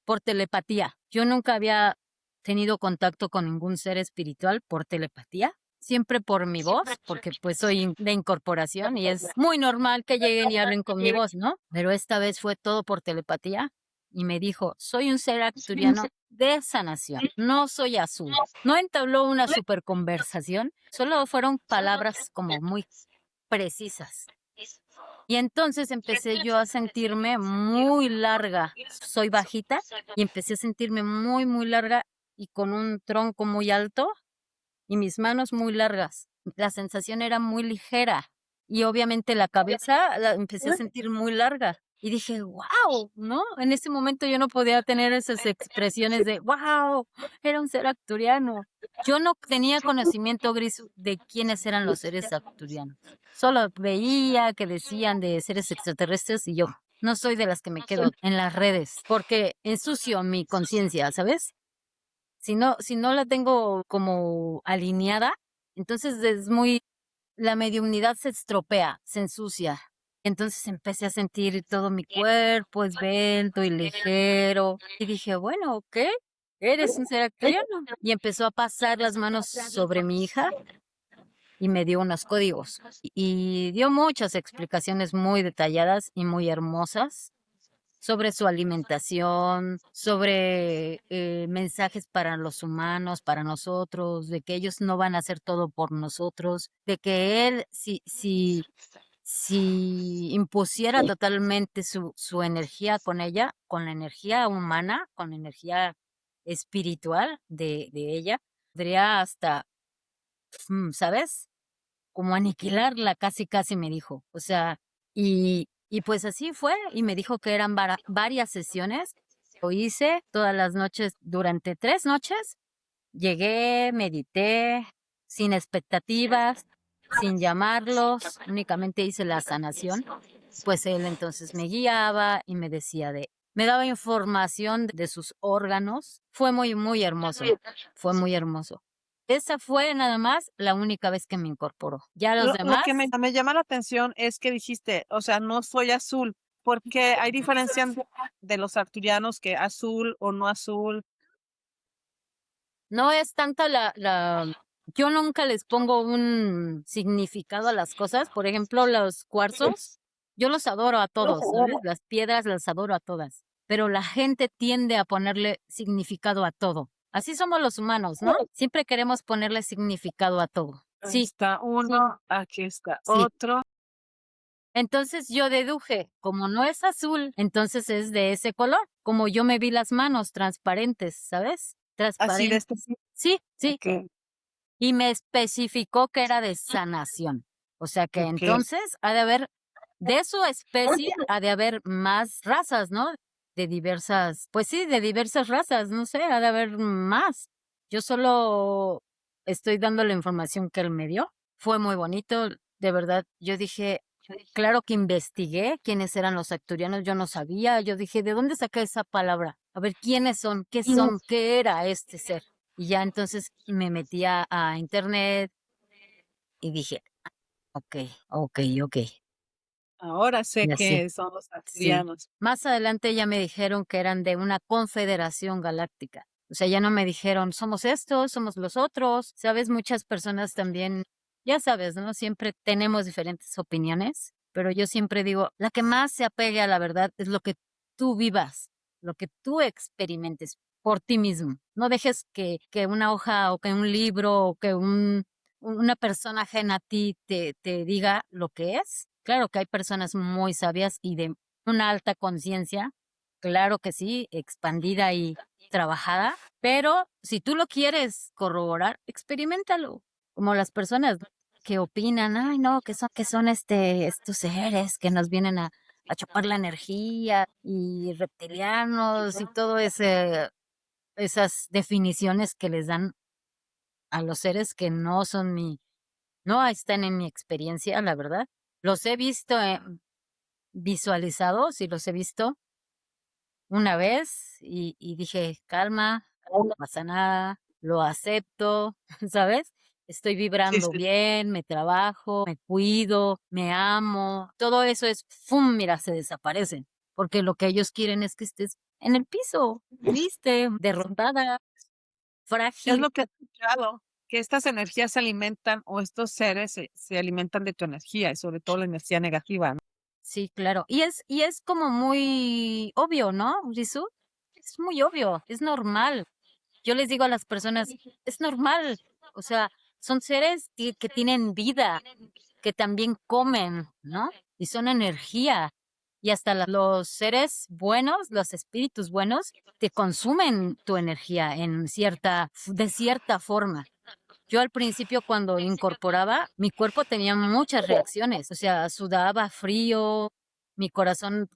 por telepatía. Yo nunca había tenido contacto con ningún ser espiritual por telepatía, siempre por mi voz, porque pues soy de incorporación y es muy normal que lleguen y hablen con mi voz, ¿no? Pero esta vez fue todo por telepatía y me dijo, soy un ser acturiano de sanación, no soy azul. No entabló una super conversación, solo fueron palabras como muy precisas. Y entonces empecé yo a sentirme muy larga. Soy bajita y empecé a sentirme muy, muy larga y con un tronco muy alto y mis manos muy largas. La sensación era muy ligera y obviamente la cabeza la empecé a sentir muy larga. Y dije, wow, ¿no? En ese momento yo no podía tener esas expresiones de, wow, era un ser acturiano. Yo no tenía conocimiento gris de quiénes eran los seres acturianos. Solo veía que decían de seres extraterrestres y yo no soy de las que me quedo en las redes porque ensucio mi conciencia, ¿sabes? Si no la tengo como alineada, entonces la mediunidad se estropea, se ensucia. Entonces empecé a sentir todo mi cuerpo esbelto y ligero. Y dije, bueno, ¿qué? Eres un ser acturiano. Y empezó a pasar las manos sobre mi hija y me dio unos códigos y dio muchas explicaciones muy detalladas y muy hermosas sobre su alimentación, sobre mensajes para los humanos, para nosotros, de que ellos no van a hacer todo por nosotros, de que él, si impusiera totalmente su energía con ella, con la energía humana, con la energía espiritual de ella, podría hasta, ¿sabes? Como aniquilarla, casi, casi me dijo. O sea, y pues así fue, y me dijo que eran varias sesiones. Lo hice todas las noches, durante 3 noches. Llegué, medité, sin expectativas, sin llamarlos, únicamente hice la sanación. Pues él entonces me guiaba y me decía me daba información de sus órganos. Fue muy, muy hermoso, fue muy hermoso. Esa fue nada más la única vez que me incorporó. Ya los Lo que demás, me llama la atención es que dijiste, o sea, no soy azul, porque hay diferencia de los arcturianos que azul o no azul. no es tanta yo nunca les pongo un significado a las cosas. Por ejemplo, los cuarzos, yo los adoro a todos, ¿sabes? Las piedras las adoro a todas, pero la gente tiende a ponerle significado a todo. Así somos los humanos, ¿no? Siempre queremos ponerle significado a todo. Ahí Sí, está uno, aquí está sí. otro. Entonces yo deduje, como no es azul, entonces es de ese color. Como yo me vi las manos transparentes, ¿sabes? Así de Transparentes. este sí. Sí, sí. Ok, Y me especificó que era de sanación. O sea que ok. entonces ha de haber, de su especie, ha de haber más razas, ¿no? De diversas, pues sí, de diversas razas, no sé, ha de haber más. Yo solo estoy dando la información que él me dio. Fue muy bonito, de verdad. Yo dije, claro que investigué quiénes eran los acturianos, yo no sabía. Yo dije, ¿de dónde saqué esa palabra? A ver, ¿quiénes son? ¿Qué son? ¿Qué era este ser? Y ya entonces me metí a internet y dije, ok, ok, ok. Ahora sé Y así, que son los sí. arcturianos. Más adelante ya me dijeron que eran de una confederación galáctica. O sea, ya no me dijeron, somos estos, somos los otros. Sabes, muchas personas también, ya sabes, ¿no? Siempre tenemos diferentes opiniones, pero yo siempre digo, la que más se apegue a la verdad es lo que tú vivas, lo que tú experimentes por ti mismo. No dejes que una hoja o que un libro o que una persona ajena a ti te diga lo que es. Claro que hay personas muy sabias y de una alta conciencia, claro que sí, expandida y trabajada, pero si tú lo quieres corroborar, experimentalo. Como las personas que opinan, ay no, que son estos seres que nos vienen a chupar la energía y reptilianos y todo esas definiciones que les dan a los seres que no son no están en mi experiencia, la verdad. Los he visto visualizados y los he visto una vez y dije, calma, no pasa nada, lo acepto, ¿sabes? Estoy Sí, vibrando sí. bien, me trabajo, me cuido, me amo. Todo eso es, ¡fum! Mira, se desaparecen. Porque lo que ellos quieren es que estés en el piso, triste, derrotada, Es frágil. lo que he escuchado, que estas energías se alimentan o estos seres se alimentan de tu energía y sobre todo la energía negativa, ¿no? Sí, claro. Y es como muy obvio, ¿no, Jesús? Es muy obvio, es normal. Yo les digo a las personas, es normal. O sea, son seres que tienen vida, que también comen, ¿no? Y son energía. Y hasta los seres buenos, los espíritus buenos, te consumen tu energía de cierta forma. Yo al principio cuando incorporaba, mi cuerpo tenía muchas reacciones, o sea, sudaba frío, mi corazón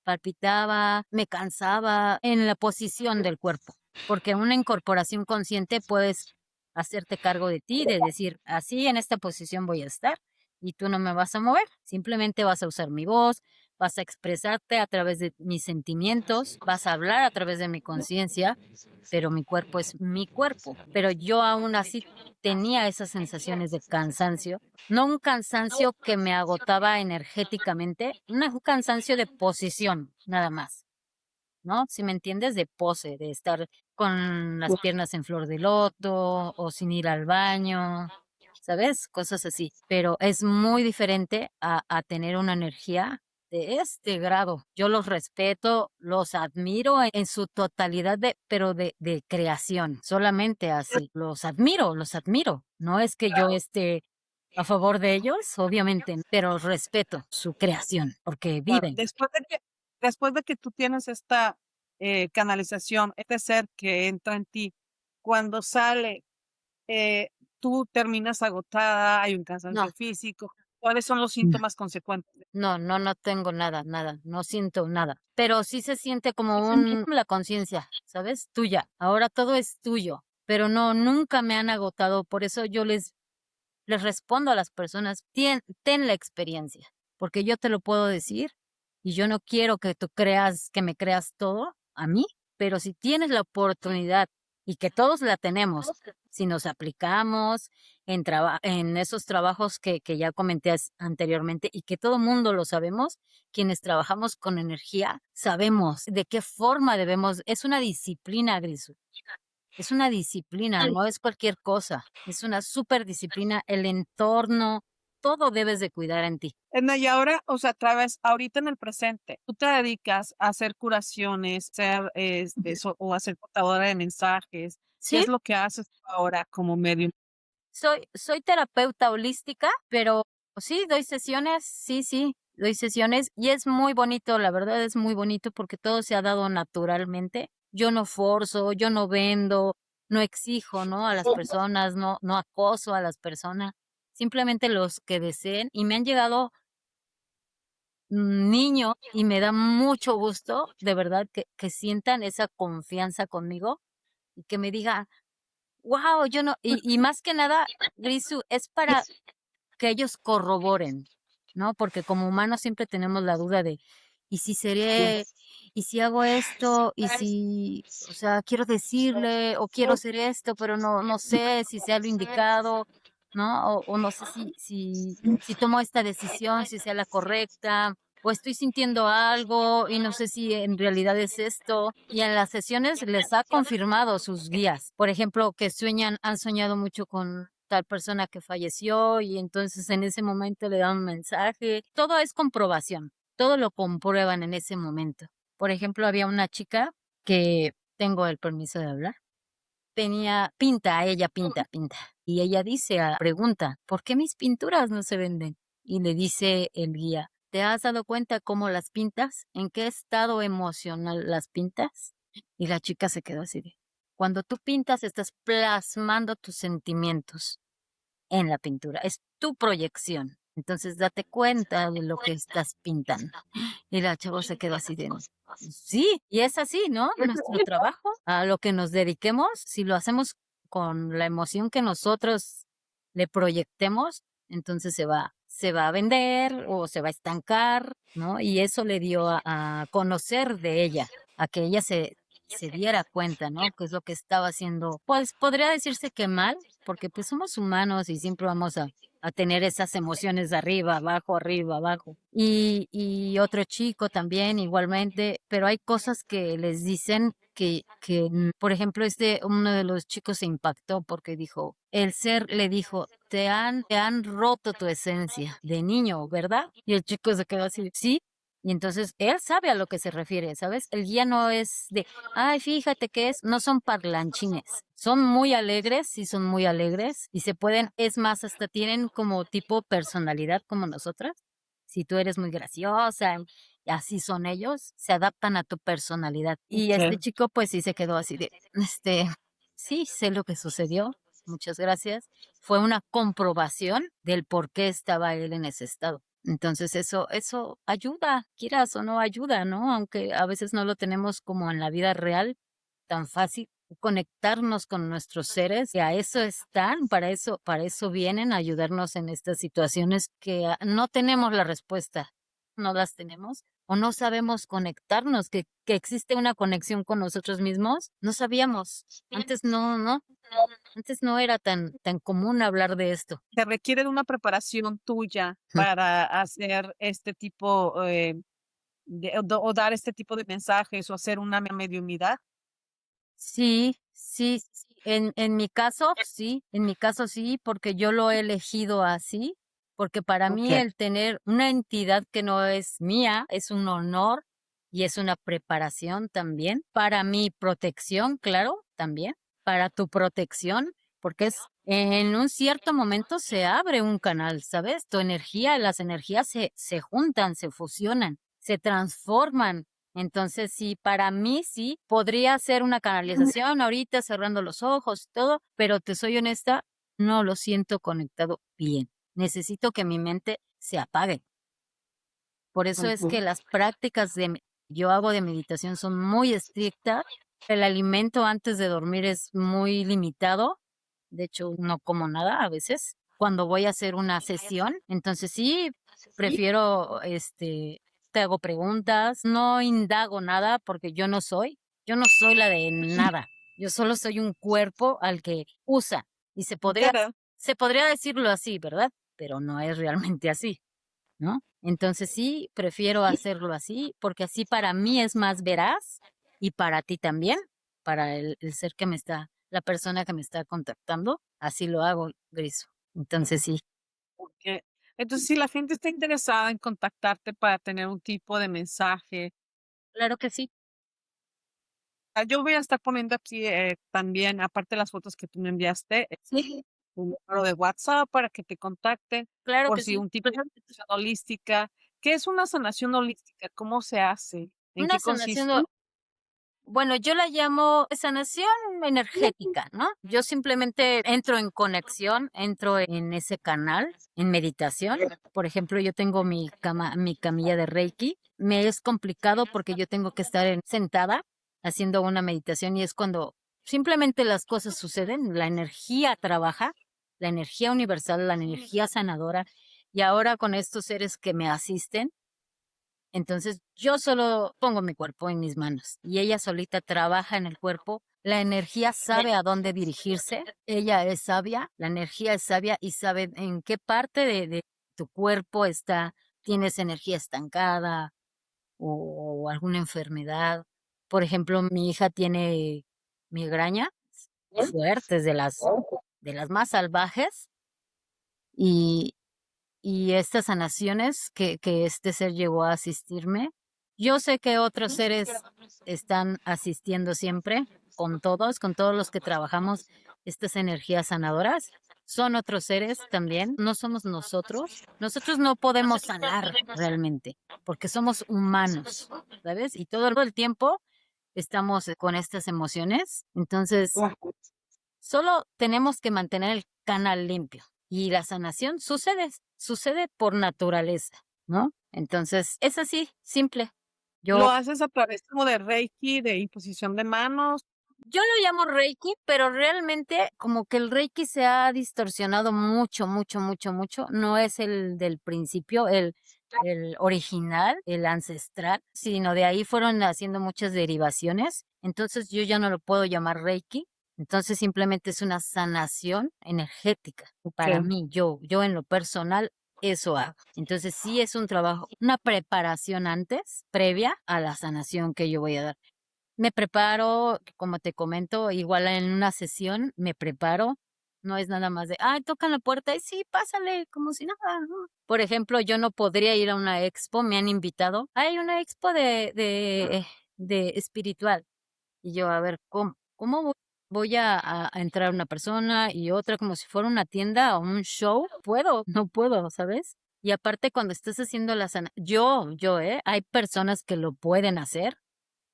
palpitaba, me cansaba en la posición del cuerpo, porque una incorporación consciente puedes hacerte cargo de ti, de decir, así en esta posición voy a estar y tú no me vas a mover, simplemente vas a usar mi voz, vas a expresarte a través de mis sentimientos, vas a hablar a través de mi conciencia, pero mi cuerpo es mi cuerpo. Pero yo aún así tenía esas sensaciones de cansancio, no un cansancio que me agotaba energéticamente, un cansancio de posición, nada más. ¿no? Si me entiendes, de pose, de estar con las piernas en flor de loto o sin ir al baño, ¿sabes? Cosas así. Pero es muy diferente a tener una energía de este grado. Yo los respeto, los admiro en su totalidad pero de creación, solamente así. Los admiro, los admiro. No es que yo esté a favor de ellos, obviamente, pero respeto su creación, porque Claro, viven. después de que tú tienes esta canalización, este ser que entra en ti, cuando sale, eh, tú terminas agotada, hay un No, cansancio físico. ¿Cuáles son los no, síntomas consecuentes? no tengo nada, nada, no siento nada, pero sí se siente como la conciencia, ¿sabes? Tuya. Ahora todo es tuyo, pero no, nunca me han agotado, por eso yo les respondo a las personas, ten la experiencia, porque yo te lo puedo decir y yo no quiero que tú creas, que me creas todo a mí, pero si tienes la oportunidad y que todos la tenemos, si nos aplicamos en esos trabajos que ya comenté anteriormente y que todo mundo lo sabemos, quienes trabajamos con energía, sabemos de qué forma debemos, es una disciplina, Gris, es una disciplina, no es cualquier cosa, es una súper disciplina, el entorno, todo debes de cuidar en ti. Edna, y ahora, o sea, otra vez, ahorita en el presente, tú te dedicas a hacer curaciones, ser, o a ser portadora de mensajes. ¿Qué Sí, es lo que haces ahora como medium? soy terapeuta holística, pero sí, doy sesiones, sí, doy sesiones y es muy bonito, la verdad es muy bonito porque todo se ha dado naturalmente. Yo no forzo, yo no vendo, no exijo, ¿no? A las personas, no acoso a las personas, simplemente los que deseen y me han llegado niño y me da mucho gusto, de verdad, que sientan esa confianza conmigo y que me digan, wow, yo no, y más que nada, Grisu, es para que ellos corroboren, ¿no? Porque como humanos siempre tenemos la duda de, ¿y si seré, y si hago esto, y si, o sea, quiero decirle, o quiero hacer esto, pero no sé si sea lo indicado, ¿no? O no sé si tomo esta decisión, si sea la correcta, o estoy sintiendo algo y no sé si en realidad es esto. Y en las sesiones les ha confirmado sus guías. Por ejemplo, que han soñado mucho con tal persona que falleció y entonces en ese momento le dan un mensaje. Todo es comprobación, todo lo comprueban en ese momento. Por ejemplo, había una chica que tengo el permiso de hablar. Ella pinta. Y ella pregunta, ¿por qué mis pinturas no se venden? Y le dice el guía, ¿te has dado cuenta cómo las pintas? ¿En qué estado emocional las pintas? Y la chica se quedó así de, cuando tú pintas estás plasmando tus sentimientos en la pintura, es tu proyección. Entonces date cuenta de lo que estás pintando. Y la chava se quedó así de, sí, y es así, ¿no? Nuestro trabajo, a lo que nos dediquemos, si lo hacemos con la emoción que nosotros le proyectemos, entonces se va a vender o se va a estancar, ¿no? Y eso le dio a conocer de ella, a que ella se diera cuenta, ¿no? Que es lo que estaba haciendo. Pues podría decirse que mal, porque pues somos humanos y siempre vamos a tener esas emociones de arriba, abajo. Y otro chico también igualmente, pero hay cosas que les dicen por ejemplo, uno de los chicos se impactó porque dijo, el ser le dijo, te han roto tu esencia de niño, ¿verdad? Y el chico se quedó así, sí. Y entonces él sabe a lo que se refiere, ¿sabes? El guía no es de, ay, fíjate que no son parlanchines. Son muy alegres, sí son muy alegres y se pueden, es más, hasta tienen como tipo personalidad como nosotras. Si tú eres muy graciosa, y así son ellos, se adaptan a tu personalidad. Y este Ok. chico pues sí se quedó así de, sí, sé lo que sucedió, muchas gracias. Fue una comprobación del por qué estaba él en ese estado. Entonces eso ayuda, quieras o no ayuda, ¿no? Aunque a veces no lo tenemos como en la vida real tan fácil conectarnos con nuestros seres, que a eso están, para eso vienen a ayudarnos en estas situaciones que no tenemos la respuesta, no las tenemos o no sabemos conectarnos, que existe una conexión con nosotros mismos, no sabíamos. Antes antes no era tan común hablar de esto. Se requiere de una preparación tuya para hacer este tipo o dar este tipo de mensajes o hacer una mediumidad. Sí, sí, sí. En mi caso, sí, en mi caso sí, porque yo lo he elegido así, porque para mí Okay. el tener una entidad que no es mía es un honor y es una preparación también para mi protección, claro, también para tu protección, porque es en un cierto momento se abre un canal, ¿sabes? Tu energía, las energías se juntan, se fusionan, se transforman. Entonces, sí, para mí sí, podría ser una canalización ahorita cerrando los ojos y todo, pero te soy honesta, no lo siento conectado bien. Necesito que mi mente se apague. Por eso es que Ujú. las prácticas yo hago de meditación son muy estrictas. El alimento antes de dormir es muy limitado. De hecho, no como nada a veces. Cuando voy a hacer una sesión, entonces sí, prefiero, te hago preguntas, no indago nada porque yo no soy la de nada. Yo solo soy un cuerpo al que usa y Claro. se podría decirlo así, ¿verdad? Pero no es realmente así, ¿no? Entonces sí, prefiero hacerlo así, porque así para mí es más veraz y para ti también, para el ser que me está, la persona que me está contactando, así lo hago, Gris. Entonces sí, Que entonces, si la gente está interesada en contactarte para tener un tipo de mensaje, claro que sí, yo voy a estar poniendo aquí, también, aparte de las fotos que tú me enviaste, sí, un número de WhatsApp para que te contacten claro por que si sí. un tipo de sanación holística. ¿Qué es una sanación holística? ¿Cómo se hace? ¿En Una qué sanación, consiste? bueno, yo la llamo sanación energética, ¿no? Yo simplemente entro en conexión, entro en ese canal, en meditación. Por ejemplo, yo tengo mi camilla de Reiki. Me es complicado porque yo tengo que estar sentada haciendo una meditación y es cuando simplemente las cosas suceden, la energía trabaja, la energía universal, la energía sanadora. Y ahora con estos seres que me asisten, entonces yo solo pongo mi cuerpo en mis manos y ella solita trabaja en el cuerpo. La energía sabe a dónde dirigirse. Ella es sabia, la energía es sabia y sabe en qué parte de tu cuerpo tienes energía estancada o alguna enfermedad. Por ejemplo, mi hija tiene migraña fuertes de las más salvajes y, y estas sanaciones que este ser llegó a asistirme. Yo sé que otros seres están asistiendo siempre, con todos los que trabajamos estas energías sanadoras. Son otros seres también, no somos nosotros. Nosotros no podemos sanar realmente, porque somos humanos, ¿sabes? Y todo el tiempo estamos con estas emociones. Entonces, solo tenemos que mantener el canal limpio y la sanación sucede por naturaleza, ¿no? Entonces, es así, simple. ¿Lo Yo, haces a través como de Reiki, de imposición de manos? yo lo llamo Reiki, pero realmente como que el Reiki se ha distorsionado mucho, mucho, mucho, mucho. No es el del principio, el original, el ancestral, sino de ahí fueron haciendo muchas derivaciones. Entonces yo ya no lo puedo llamar Reiki. Entonces simplemente es una sanación energética. Para Okey. mí, yo en lo personal, eso hago. Entonces sí es un trabajo, una preparación antes, previa a la sanación que yo voy a dar. Me preparo, como te comento, igual en una sesión me preparo, no es nada más de, ay, tocan la puerta y sí, pásale, como si nada, ¿no? Por ejemplo, yo no podría ir a una expo, me han invitado, hay una expo de espiritual. Y yo, a ver, voy a entrar una persona y otra como si fuera una tienda o un show? ¿Puedo? No puedo, ¿sabes? Y aparte cuando estás haciendo hay personas que lo pueden hacer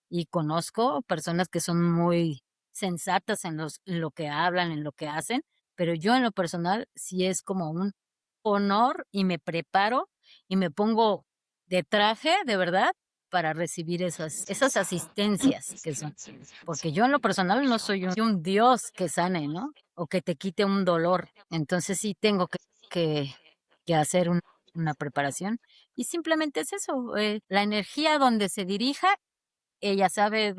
y conozco personas que son muy sensatas en lo que hablan, en lo que hacen, pero yo en lo personal sí es como un honor y me preparo y me pongo de traje, de verdad, para recibir esas asistencias que son. Porque yo en lo personal no soy un dios que sane, ¿no? O que te quite un dolor. Entonces sí tengo que, que hacer una preparación. Y simplemente es eso, la energía donde se dirija ella sabe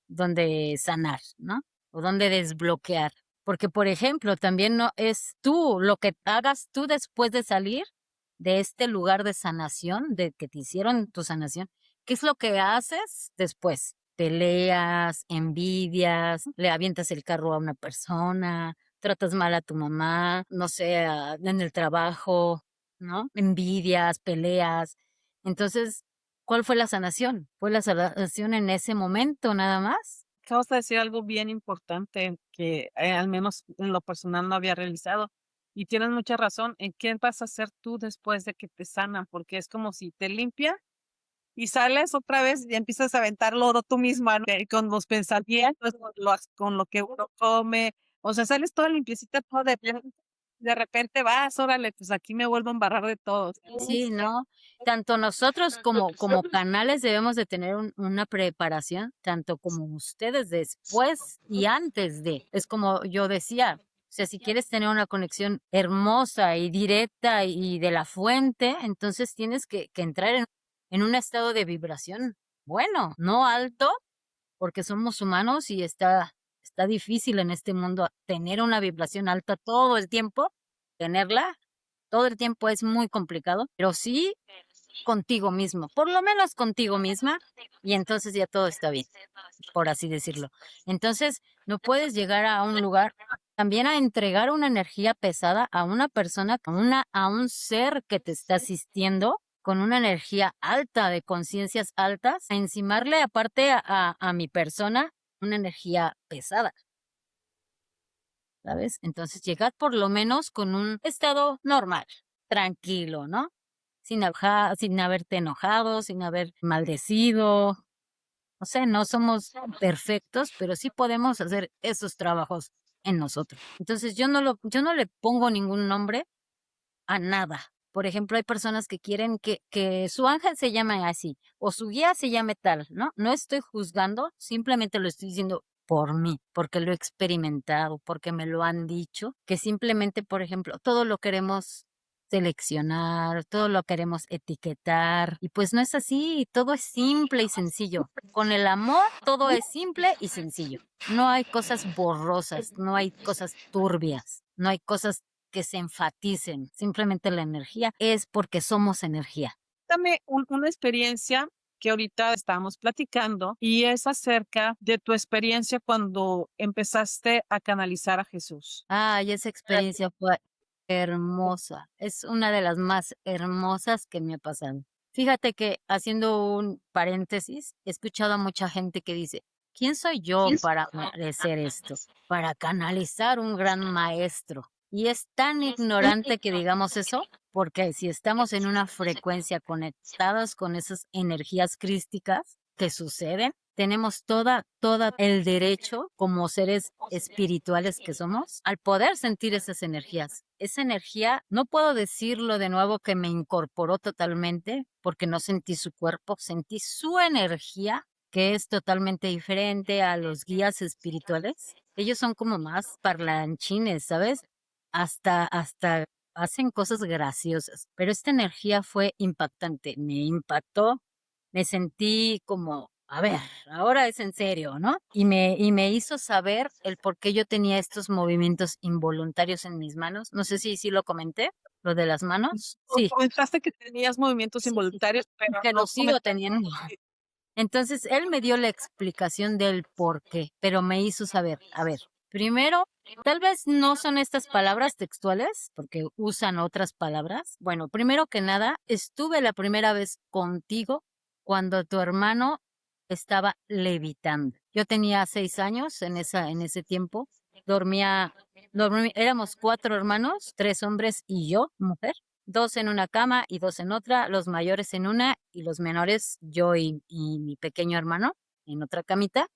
dónde sanar, ¿no? O dónde desbloquear. Porque, por ejemplo, también no es tú, lo que hagas tú después de salir, de este lugar de sanación, de que te hicieron tu sanación, ¿qué es lo que haces después? Peleas, envidias, le avientas el carro a una persona, tratas mal a tu mamá, no sé, en el trabajo, ¿no? Envidias, peleas. Entonces, ¿cuál fue la sanación? ¿Fue la sanación en ese momento nada más? Acabas de decir algo bien importante que al menos en lo personal no había realizado. Y tienes mucha razón. ¿En qué vas a hacer tú después de que te sanan? Porque es como si te limpia y sales otra vez y empiezas a aventar lodo tú misma, ¿no? Con los pensamientos, con lo que uno come. O sea, sales toda limpiecita, toda de repente vas, órale, pues aquí me vuelvo a embarrar de todo. Sí, ¿no? Tanto nosotros como canales debemos de tener una preparación, tanto como ustedes después y antes de. Es como yo decía, o sea, si quieres tener una conexión hermosa y directa y de la fuente, entonces tienes que entrar en un estado de vibración bueno, no alto, porque somos humanos y está difícil en este mundo tener una vibración alta todo el tiempo, tenerla todo el tiempo es muy complicado, pero sí contigo mismo, por lo menos contigo misma, y entonces ya todo está bien, por así decirlo. Entonces, no puedes llegar a un lugar también a entregar una energía pesada a una persona, a un ser que te está asistiendo con una energía alta, de conciencias altas, a encimarle aparte a mi persona una energía pesada. ¿Sabes? Entonces, llegad por lo menos con un estado normal, tranquilo, ¿no? Sin haberte enojado, sin haber maldecido. No sé, no somos perfectos, pero sí podemos hacer esos trabajos en nosotros. Entonces, yo no le pongo ningún nombre a nada. Por ejemplo, hay personas que quieren que su ángel se llame así o su guía se llame tal, ¿no? No estoy juzgando, simplemente lo estoy diciendo por mí, porque lo he experimentado, porque me lo han dicho, que simplemente, por ejemplo, todo lo queremos seleccionar, todo lo queremos etiquetar, y pues no es así, todo es simple y sencillo. Con el amor, todo es simple y sencillo. No hay cosas borrosas, no hay cosas turbias, no hay cosas que se enfaticen, simplemente la energía es porque somos energía. Dame una experiencia que ahorita estábamos platicando y es acerca de tu experiencia cuando empezaste a canalizar a Jesús. Ay, esa experiencia fue hermosa, es una de las más hermosas que me ha pasado. Fíjate que haciendo un paréntesis, he escuchado a mucha gente que dice, ¿quién soy yo para merecer esto? Para canalizar un gran maestro. Y es tan ignorante que digamos eso, porque si estamos en una frecuencia conectados con esas energías crísticas que suceden, tenemos toda el derecho como seres espirituales que somos al poder sentir esas energías. Esa energía, no puedo decirlo de nuevo que me incorporó totalmente porque no sentí su cuerpo, sentí su energía que es totalmente diferente a los guías espirituales. Ellos son como más parlanchines, ¿sabes? Hasta hacen cosas graciosas, pero esta energía fue impactante, me impactó, me sentí como, a ver, ahora es en serio, ¿no? Y me hizo saber el por qué yo tenía estos movimientos involuntarios en mis manos. No sé si lo comenté, lo de las manos. Sí, Comentaste que tenías movimientos involuntarios, pero que no lo sigo comentaste. teniendo. Entonces, él me dio la explicación del por qué, pero me hizo saber, a ver, primero, tal vez no son estas palabras textuales, porque usan otras palabras. Bueno, primero que nada, estuve la primera vez contigo cuando tu hermano estaba levitando. Yo tenía 6 años en ese tiempo. Éramos 4 hermanos, 3 hombres y yo, mujer. 2 en una cama y 2 en otra, los mayores en una y los menores, yo y mi pequeño hermano, en otra camita,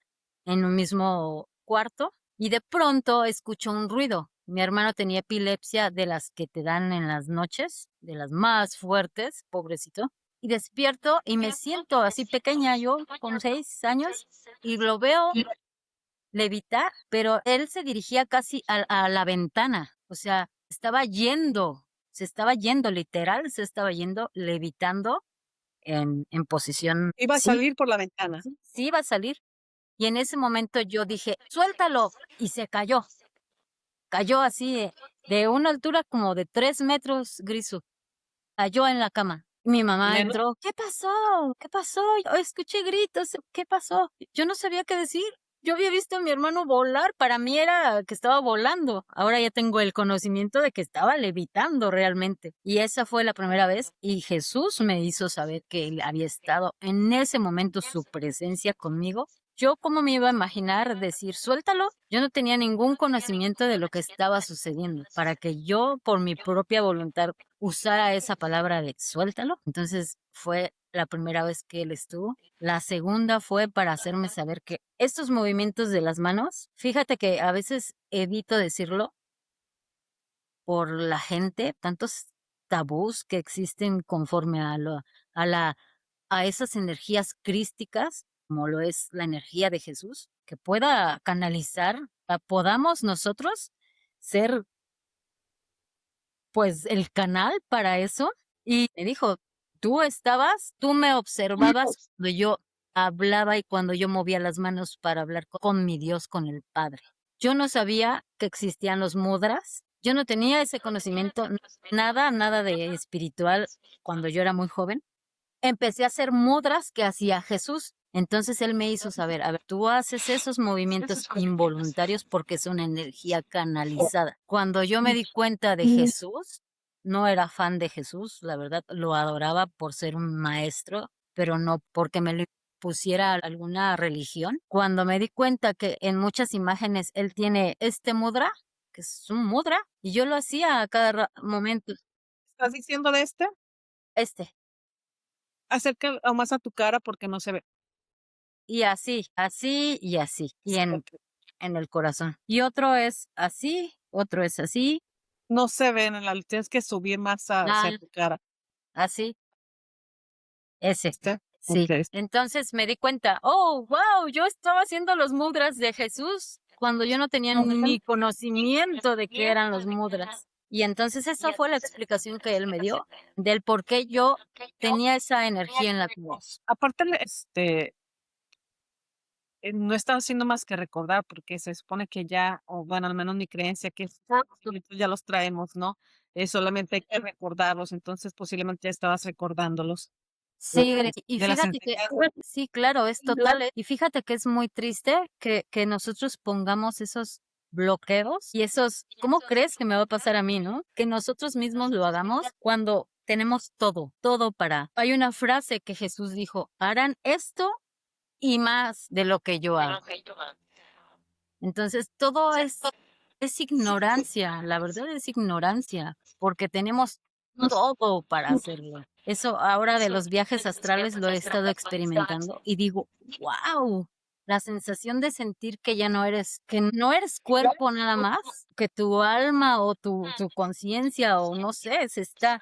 en un mismo cuarto. Y de pronto escucho un ruido. Mi hermano tenía epilepsia de las que te dan en las noches, de las más fuertes, pobrecito. Y despierto y me siento así pequeña, yo con 6 años, y lo veo levitar, pero él se dirigía casi a la ventana, o sea, se estaba yendo, literal, se estaba yendo, levitando en posición, Iba a sí, salir por la ventana. sí, sí iba a salir. Y en ese momento yo dije, suéltalo, y se cayó así de una altura como de 3 metros, Grisu. cayó en la cama. Mi mamá Nena, entró, ¿qué pasó? ¿Qué pasó? Yo escuché gritos, ¿qué pasó? Yo no sabía qué decir. Yo había visto a mi hermano volar, para mí era que estaba volando. Ahora ya tengo el conocimiento de que estaba levitando realmente. Y esa fue la primera vez y Jesús me hizo saber que él había estado en ese momento su presencia conmigo. Yo cómo me iba a imaginar decir, suéltalo. Yo no tenía ningún conocimiento de lo que estaba sucediendo para que yo por mi propia voluntad usara esa palabra de suéltalo. Entonces fue la primera vez que él estuvo. La segunda fue para hacerme saber que estos movimientos de las manos, fíjate que a veces evito decirlo por la gente, tantos tabús que existen conforme a la, a esas energías crísticas, como lo es la energía de Jesús, que pueda canalizar, podamos nosotros ser pues el canal para eso. Y me dijo, tú me observabas cuando yo hablaba y cuando yo movía las manos para hablar con mi Dios, con el Padre. Yo no sabía que existían los mudras, yo no tenía ese conocimiento, nada de espiritual cuando yo era muy joven. Empecé a hacer mudras que hacía Jesús. Entonces él me hizo saber, a ver, tú haces esos movimientos involuntarios porque es una energía canalizada. Cuando yo me di cuenta de Jesús, no era fan de Jesús, la verdad, lo adoraba por ser un maestro, pero no porque me lo pusiera alguna religión. Cuando me di cuenta que en muchas imágenes él tiene este mudra, que es un mudra, y yo lo hacía a cada momento, ¿estás diciendo de este? este. Acerca o más a tu cara porque no se ve. Y así, así y así, y Sí, ok. en el corazón. Y otro es así, otro es así, No se ven en la tienes que subir más hacia ah, tu cara. así, ese, ¿Viste? sí. Okey. Entonces me di cuenta, oh, wow, yo estaba haciendo los mudras de Jesús cuando yo no tenía ni conocimiento de qué eran los mudras. Y entonces esa fue la explicación que él me dio del por qué yo tenía esa energía en la voz. Aparte, no está haciendo más que recordar, porque se supone que ya, o bueno, al menos mi creencia, que estos espíritus ya los traemos, ¿no? Solamente hay que recordarlos, entonces posiblemente ya estabas recordándolos Sí, y de las fíjate que enseñanzas. sí, claro, es total, y fíjate que es muy triste que nosotros pongamos esos bloqueos y esos, ¿cómo crees que me va a pasar a mí, no? Que nosotros mismos lo hagamos cuando tenemos todo para. Hay una frase que Jesús dijo, harán esto y más de lo que yo hago. Entonces, todo es ignorancia, la verdad es ignorancia, porque tenemos todo para hacerlo. Eso ahora de los viajes astrales lo he estado experimentando y digo, wow, la sensación de sentir que no eres cuerpo nada más, que tu alma o tu conciencia o no sé, se está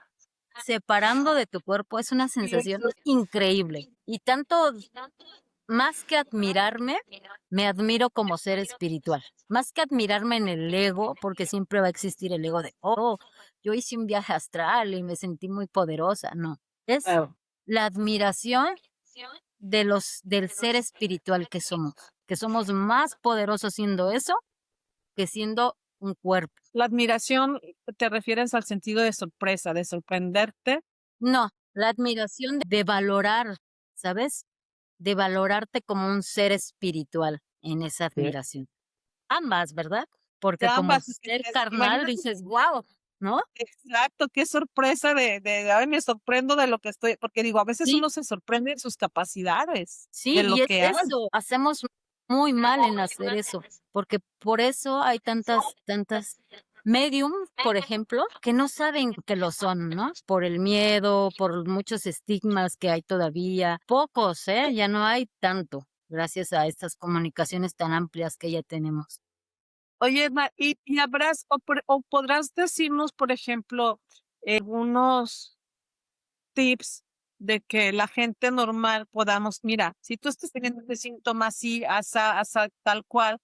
separando de tu cuerpo, es una sensación increíble. Y tanto más que admirarme, me admiro como ser espiritual. Más que admirarme en el ego, porque siempre va a existir el ego de, oh, yo hice un viaje astral y me sentí muy poderosa. No, es Claro. la admiración del ser espiritual que somos más poderosos siendo eso que siendo un cuerpo. La admiración, ¿te refieres al sentido de sorpresa, de sorprenderte? No, la admiración de valorar, ¿sabes? De valorarte como un ser espiritual en esa Sí. admiración. Ambas, ¿verdad? De Porque como ambas, es que ser carnal imagínate. dices: "Guau", ¿no? Exacto, qué sorpresa ay, me sorprendo de lo que estoy porque digo, a veces Sí, uno se sorprende de sus capacidades, sí, de lo y es que hace. eso, hacemos muy mal en hacer eso, porque por eso hay tantas medium, por ejemplo, que no saben que lo son, ¿no? Por el miedo, por muchos estigmas que hay todavía. Pocos, ¿eh? Ya no hay tanto, gracias a estas comunicaciones tan amplias que ya tenemos. Oye, Edna, y habrás o podrás decirnos, por ejemplo, algunos tips de que la gente normal podamos, mira, si tú estás teniendo este síntoma así, asa, tal cual,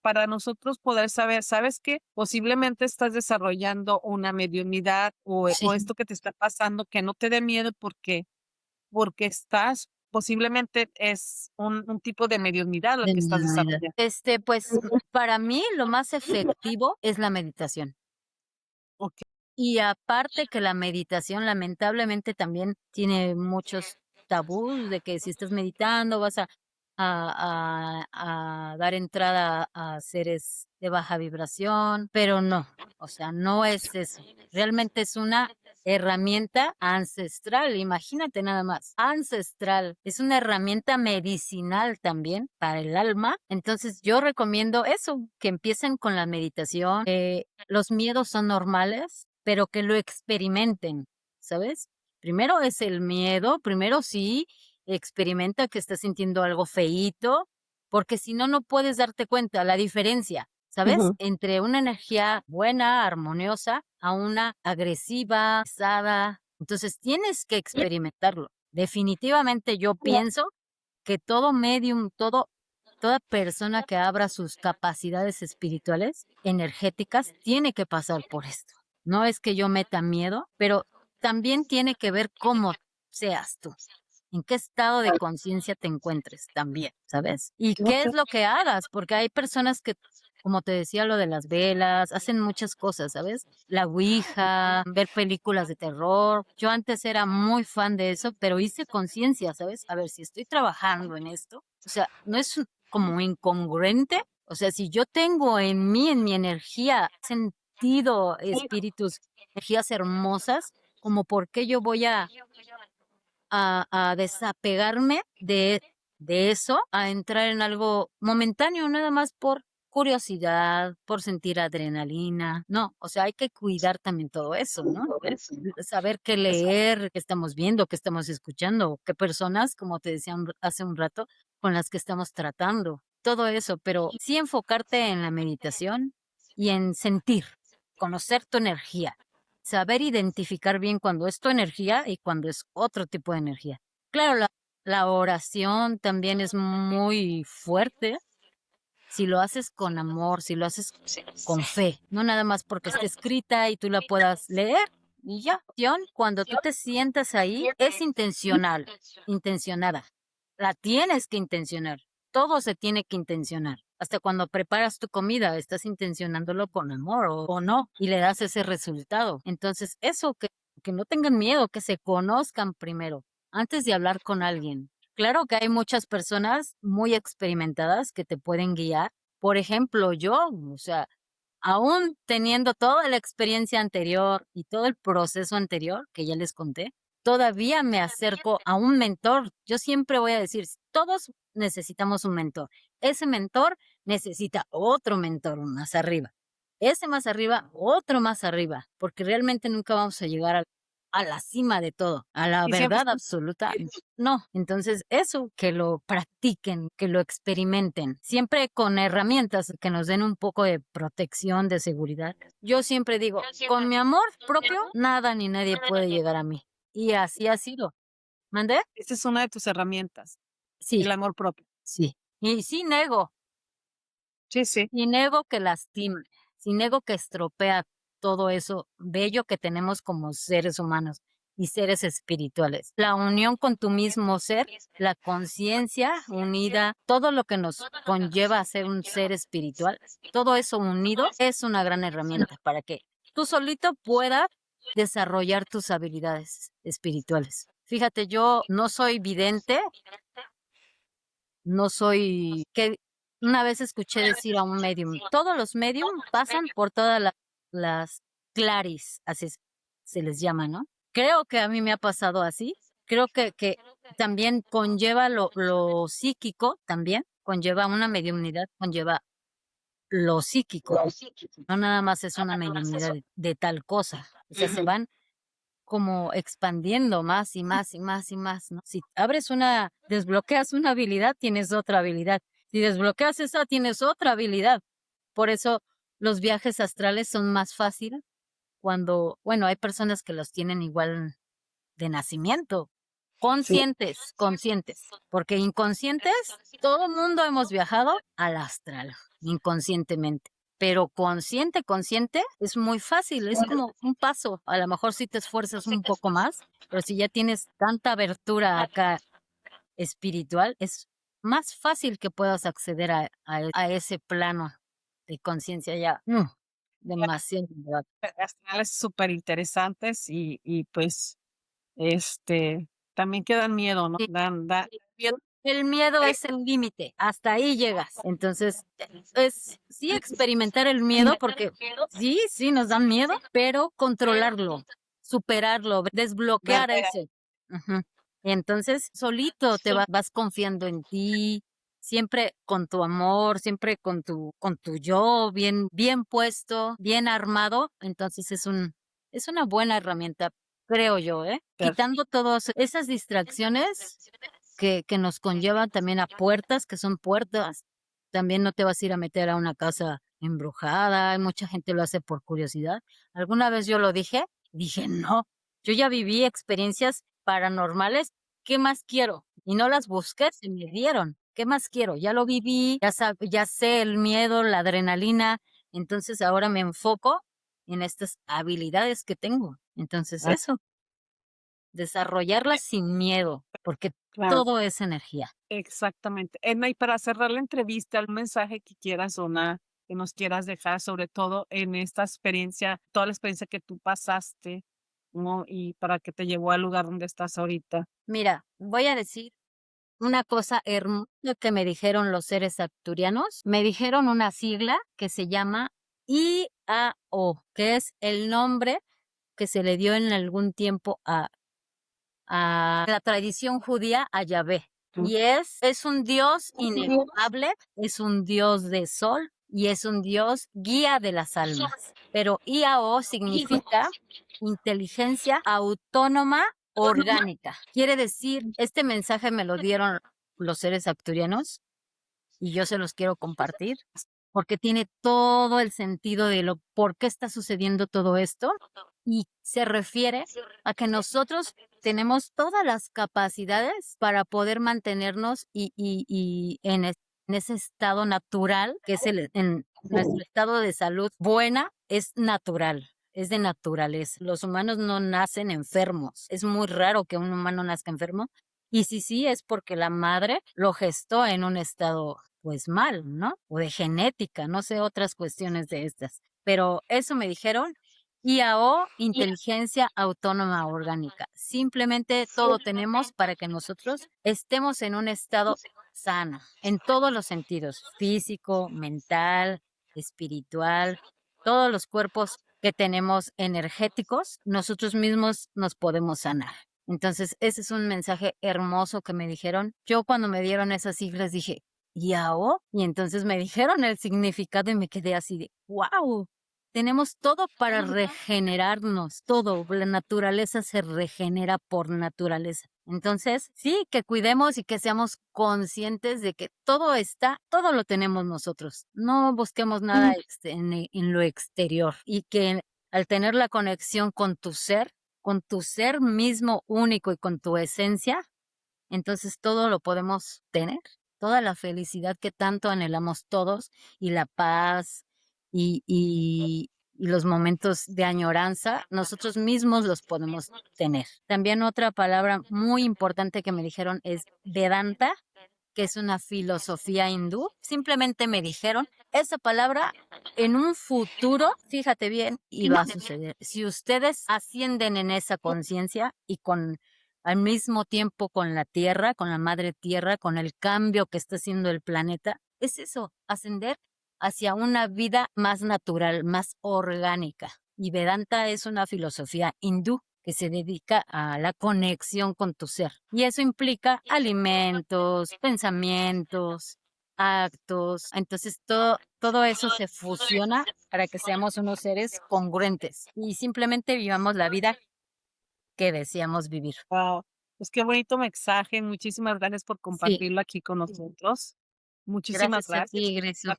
para nosotros poder saber, ¿sabes qué? Posiblemente estás desarrollando una mediunidad o Sí. esto que te está pasando, que no te dé miedo porque estás, posiblemente es un tipo de mediunidad lo De que estás mi vida. desarrollando. Pues, para mí lo más efectivo es la meditación. Ok. Y aparte que la meditación lamentablemente también tiene muchos tabús de que si estás meditando vas a dar entrada a seres de baja vibración, pero no, o sea, no es eso. Realmente es una herramienta ancestral, imagínate nada más, ancestral. Es una herramienta medicinal también para el alma. Entonces yo recomiendo eso, que empiecen con la meditación. Los miedos son normales, pero que lo experimenten, ¿sabes? Primero es el miedo, primero sí, experimenta que estás sintiendo algo feíto, porque si no, no puedes darte cuenta la diferencia, ¿sabes? Ujú. Entre una energía buena, armoniosa, a una agresiva, pesada. Entonces tienes que experimentarlo. Definitivamente yo pienso que todo medium, toda persona que abra sus capacidades espirituales, energéticas, tiene que pasar por esto. No es que yo meta miedo, pero también tiene que ver cómo seas tú, en qué estado de conciencia te encuentres también, ¿sabes? Y qué es lo que hagas, porque hay personas que, como te decía, lo de las velas, hacen muchas cosas, ¿sabes? La ouija, ver películas de terror. Yo antes era muy fan de eso, pero hice conciencia, ¿sabes? A ver, si estoy trabajando en esto, o sea, no es como incongruente. O sea, si yo tengo en mí, en mi energía, sentido, espíritus, energías hermosas, como por qué yo voy a desapegarme de eso, a entrar en algo momentáneo, nada más por curiosidad, por sentir adrenalina. No, o sea, hay que cuidar también todo eso, ¿no? Saber qué leer, qué estamos viendo, qué estamos escuchando, qué personas, como te decía hace un rato, con las que estamos tratando, todo eso, pero sí enfocarte en la meditación y en sentir, conocer tu energía, saber identificar bien cuando es tu energía y cuando es otro tipo de energía. Claro, la oración también es muy fuerte si lo haces con amor, si lo haces con fe, no nada más porque esté escrita y tú la puedas leer y ya. Cuando tú te sientas ahí, es intencional, intencionada. La tienes que intencionar. Todo se tiene que intencionar. Hasta cuando preparas tu comida, estás intencionándolo con amor o no, y le das ese resultado. Entonces, eso, que no tengan miedo, que se conozcan primero, antes de hablar con alguien. Claro que hay muchas personas muy experimentadas que te pueden guiar. Por ejemplo, yo, o sea, aún teniendo toda la experiencia anterior y todo el proceso anterior que ya les conté, todavía me acerco a un mentor. Yo siempre voy a decir, todos necesitamos un mentor. Ese mentor necesita otro mentor más arriba. Ese más arriba, otro más arriba, porque realmente nunca vamos a llegar a la cima de todo, a la Y siempre verdad absoluta. No, entonces eso, que lo practiquen, que lo experimenten, siempre con herramientas que nos den un poco de protección, de seguridad. Yo siempre digo, con mi amor propio, nada ni nadie puede llegar a mí. Y así ha sido. ¿Mandé? esa es una de tus herramientas, Sí, el amor propio. sí. Y sí nego, Sí, sí. sí nego que lastima, sí nego que estropea todo eso bello que tenemos como seres humanos y seres espirituales. La unión con tu mismo ser, la conciencia unida, todo lo que nos conlleva a ser un ser espiritual, todo eso unido es una gran herramienta para que tú solito puedas desarrollar tus habilidades espirituales. Fíjate, yo no soy vidente, no soy, que una vez escuché decir a un medium, todos los medium pasan por todas las claris, así se les llama, ¿no? Creo que a mí me ha pasado así, creo que también conlleva lo psíquico, también conlleva una mediumnidad, conlleva lo psíquico, no nada más es una mediumnidad de tal cosa, o sea, se van como expandiendo más y más y más y más, ¿no? Si desbloqueas una habilidad, tienes otra habilidad. Si desbloqueas esa, tienes otra habilidad. Por eso los viajes astrales son más fáciles cuando, bueno, hay personas que los tienen igual de nacimiento. Sí. Conscientes, conscientes, porque inconscientes, todo mundo hemos viajado al astral, inconscientemente. Pero consciente, consciente, es muy fácil, es como un paso. A lo mejor si te esfuerzas un poco más, pero si ya tienes tanta abertura acá espiritual, es más fácil que puedas acceder a ese plano de conciencia ya. demasiado, de verdad. Astrales súper interesantes y pues, también que dan miedo, ¿no? Sí, Dan miedo. el miedo es el límite, hasta ahí llegas. Entonces, es sí experimentar el miedo, porque sí, sí nos dan miedo, pero controlarlo, superarlo, desbloquear ¿Verdad? ese. Ujú. Entonces, solito te vas confiando en ti, siempre con tu amor, siempre con tu yo bien puesto, bien armado. Entonces, es una buena herramienta, creo yo, ¿eh? Quitando todas esas distracciones que nos conllevan también a puertas, que son puertas. También no te vas a ir a meter a una casa embrujada, mucha gente lo hace por curiosidad. Alguna vez yo lo dije, no, yo ya viví experiencias paranormales, ¿qué más quiero? Y no las busqué, se me dieron. ¿Qué más quiero? Ya lo viví, ya sé el miedo, la adrenalina, entonces ahora me enfoco en estas habilidades que tengo. Entonces Ah, eso, desarrollarlas sin miedo, porque claro, todo es energía. exactamente. Edna, y para cerrar la entrevista, un mensaje que quieras donar, que nos quieras dejar, sobre todo en esta experiencia, toda la experiencia que tú pasaste, ¿no? Y para que te llevó al lugar donde estás ahorita. Mira, voy a decir una cosa hermosa que me dijeron los seres acturianos. Me dijeron una sigla que se llama IAO, que es el nombre que se le dio en algún tiempo a la tradición judía, a Yahvé. Mm. Y es un Dios inefable, es un Dios de sol y es un Dios guía de las almas. Pero IAO significa inteligencia autónoma orgánica. Quiere decir, este mensaje me lo dieron los seres acturianos y yo se los quiero compartir porque tiene todo el sentido de lo por qué está sucediendo todo esto y se refiere a que nosotros tenemos todas las capacidades para poder mantenernos y en ese estado natural, que es en nuestro estado de salud buena, es natural. Es de naturaleza. Los humanos no nacen enfermos. Es muy raro que un humano nazca enfermo. Y si sí, es porque la madre lo gestó en un estado, pues mal, ¿no? O de genética, no sé, otras cuestiones de estas. Pero eso me dijeron. IAO, inteligencia autónoma orgánica. Simplemente todo tenemos para que nosotros estemos en un estado sano, en todos los sentidos, físico, mental, espiritual, todos los cuerpos que tenemos energéticos, nosotros mismos nos podemos sanar. Entonces, ese es un mensaje hermoso que me dijeron. Yo cuando me dieron esas siglas dije, ¿IAO? Y entonces me dijeron el significado y me quedé así de, wow, tenemos todo para regenerarnos, todo. La naturaleza se regenera por naturaleza. Entonces, sí, que cuidemos y que seamos conscientes de que todo está, todo lo tenemos nosotros. No busquemos nada en lo exterior y que al tener la conexión con tu ser mismo único y con tu esencia, entonces todo lo podemos tener. Toda la felicidad que tanto anhelamos todos y la paz y los momentos de añoranza, nosotros mismos los podemos tener. También otra palabra muy importante que me dijeron es Vedanta, que es una filosofía hindú. Simplemente me dijeron, esa palabra en un futuro, fíjate bien, y va a suceder. Si ustedes ascienden en esa conciencia y con al mismo tiempo con la Tierra, con la Madre Tierra, con el cambio que está haciendo el planeta, es eso, ascender hacia una vida más natural, más orgánica. Y Vedanta es una filosofía hindú que se dedica a la conexión con tu ser. Y eso implica alimentos, pensamientos, actos. Entonces todo eso se fusiona para que seamos unos seres congruentes y simplemente vivamos la vida que deseamos vivir. Wow, pues qué bonito mensaje. Muchísimas gracias por Sí, compartirlo aquí con nosotros. Muchísimas gracias a gracias. ti, Greso.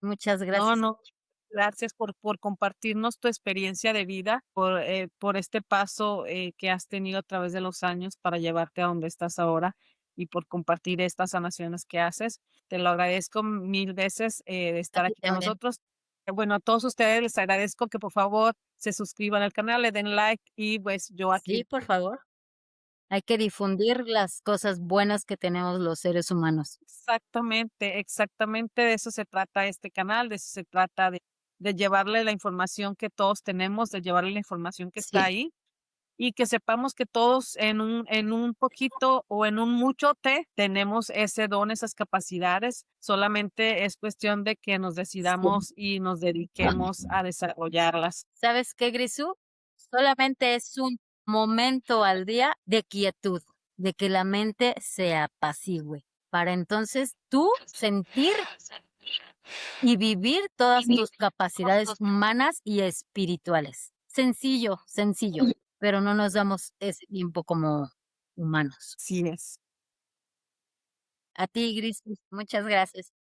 Muchas No, gracias. no, gracias por compartirnos tu experiencia de vida, por este paso que has tenido a través de los años para llevarte a donde estás ahora y por compartir estas sanaciones que haces. Te lo agradezco mil veces de A estar ti aquí con también. nosotros. Bueno, a todos ustedes les agradezco que por favor se suscriban al canal, le den like y pues yo Sí, aquí. por favor. Hay que difundir las cosas buenas que tenemos los seres humanos. Exactamente, exactamente de eso se trata este canal, de eso se trata de llevarle la información que todos tenemos, de llevarle la información que está Sí, ahí y que sepamos que todos en un poquito o en un mucho tenemos ese don, esas capacidades. Solamente es cuestión de que nos sí. decidamos y nos dediquemos a desarrollarlas. ¿Sabes qué, Grisú? Solamente es un momento al día de quietud, de que la mente se apacigüe, para entonces tú sentir y vivir todas tus capacidades humanas y espirituales. Sencillo, sencillo, pero no nos damos ese tiempo como humanos. Así es. A ti, Gris, muchas gracias.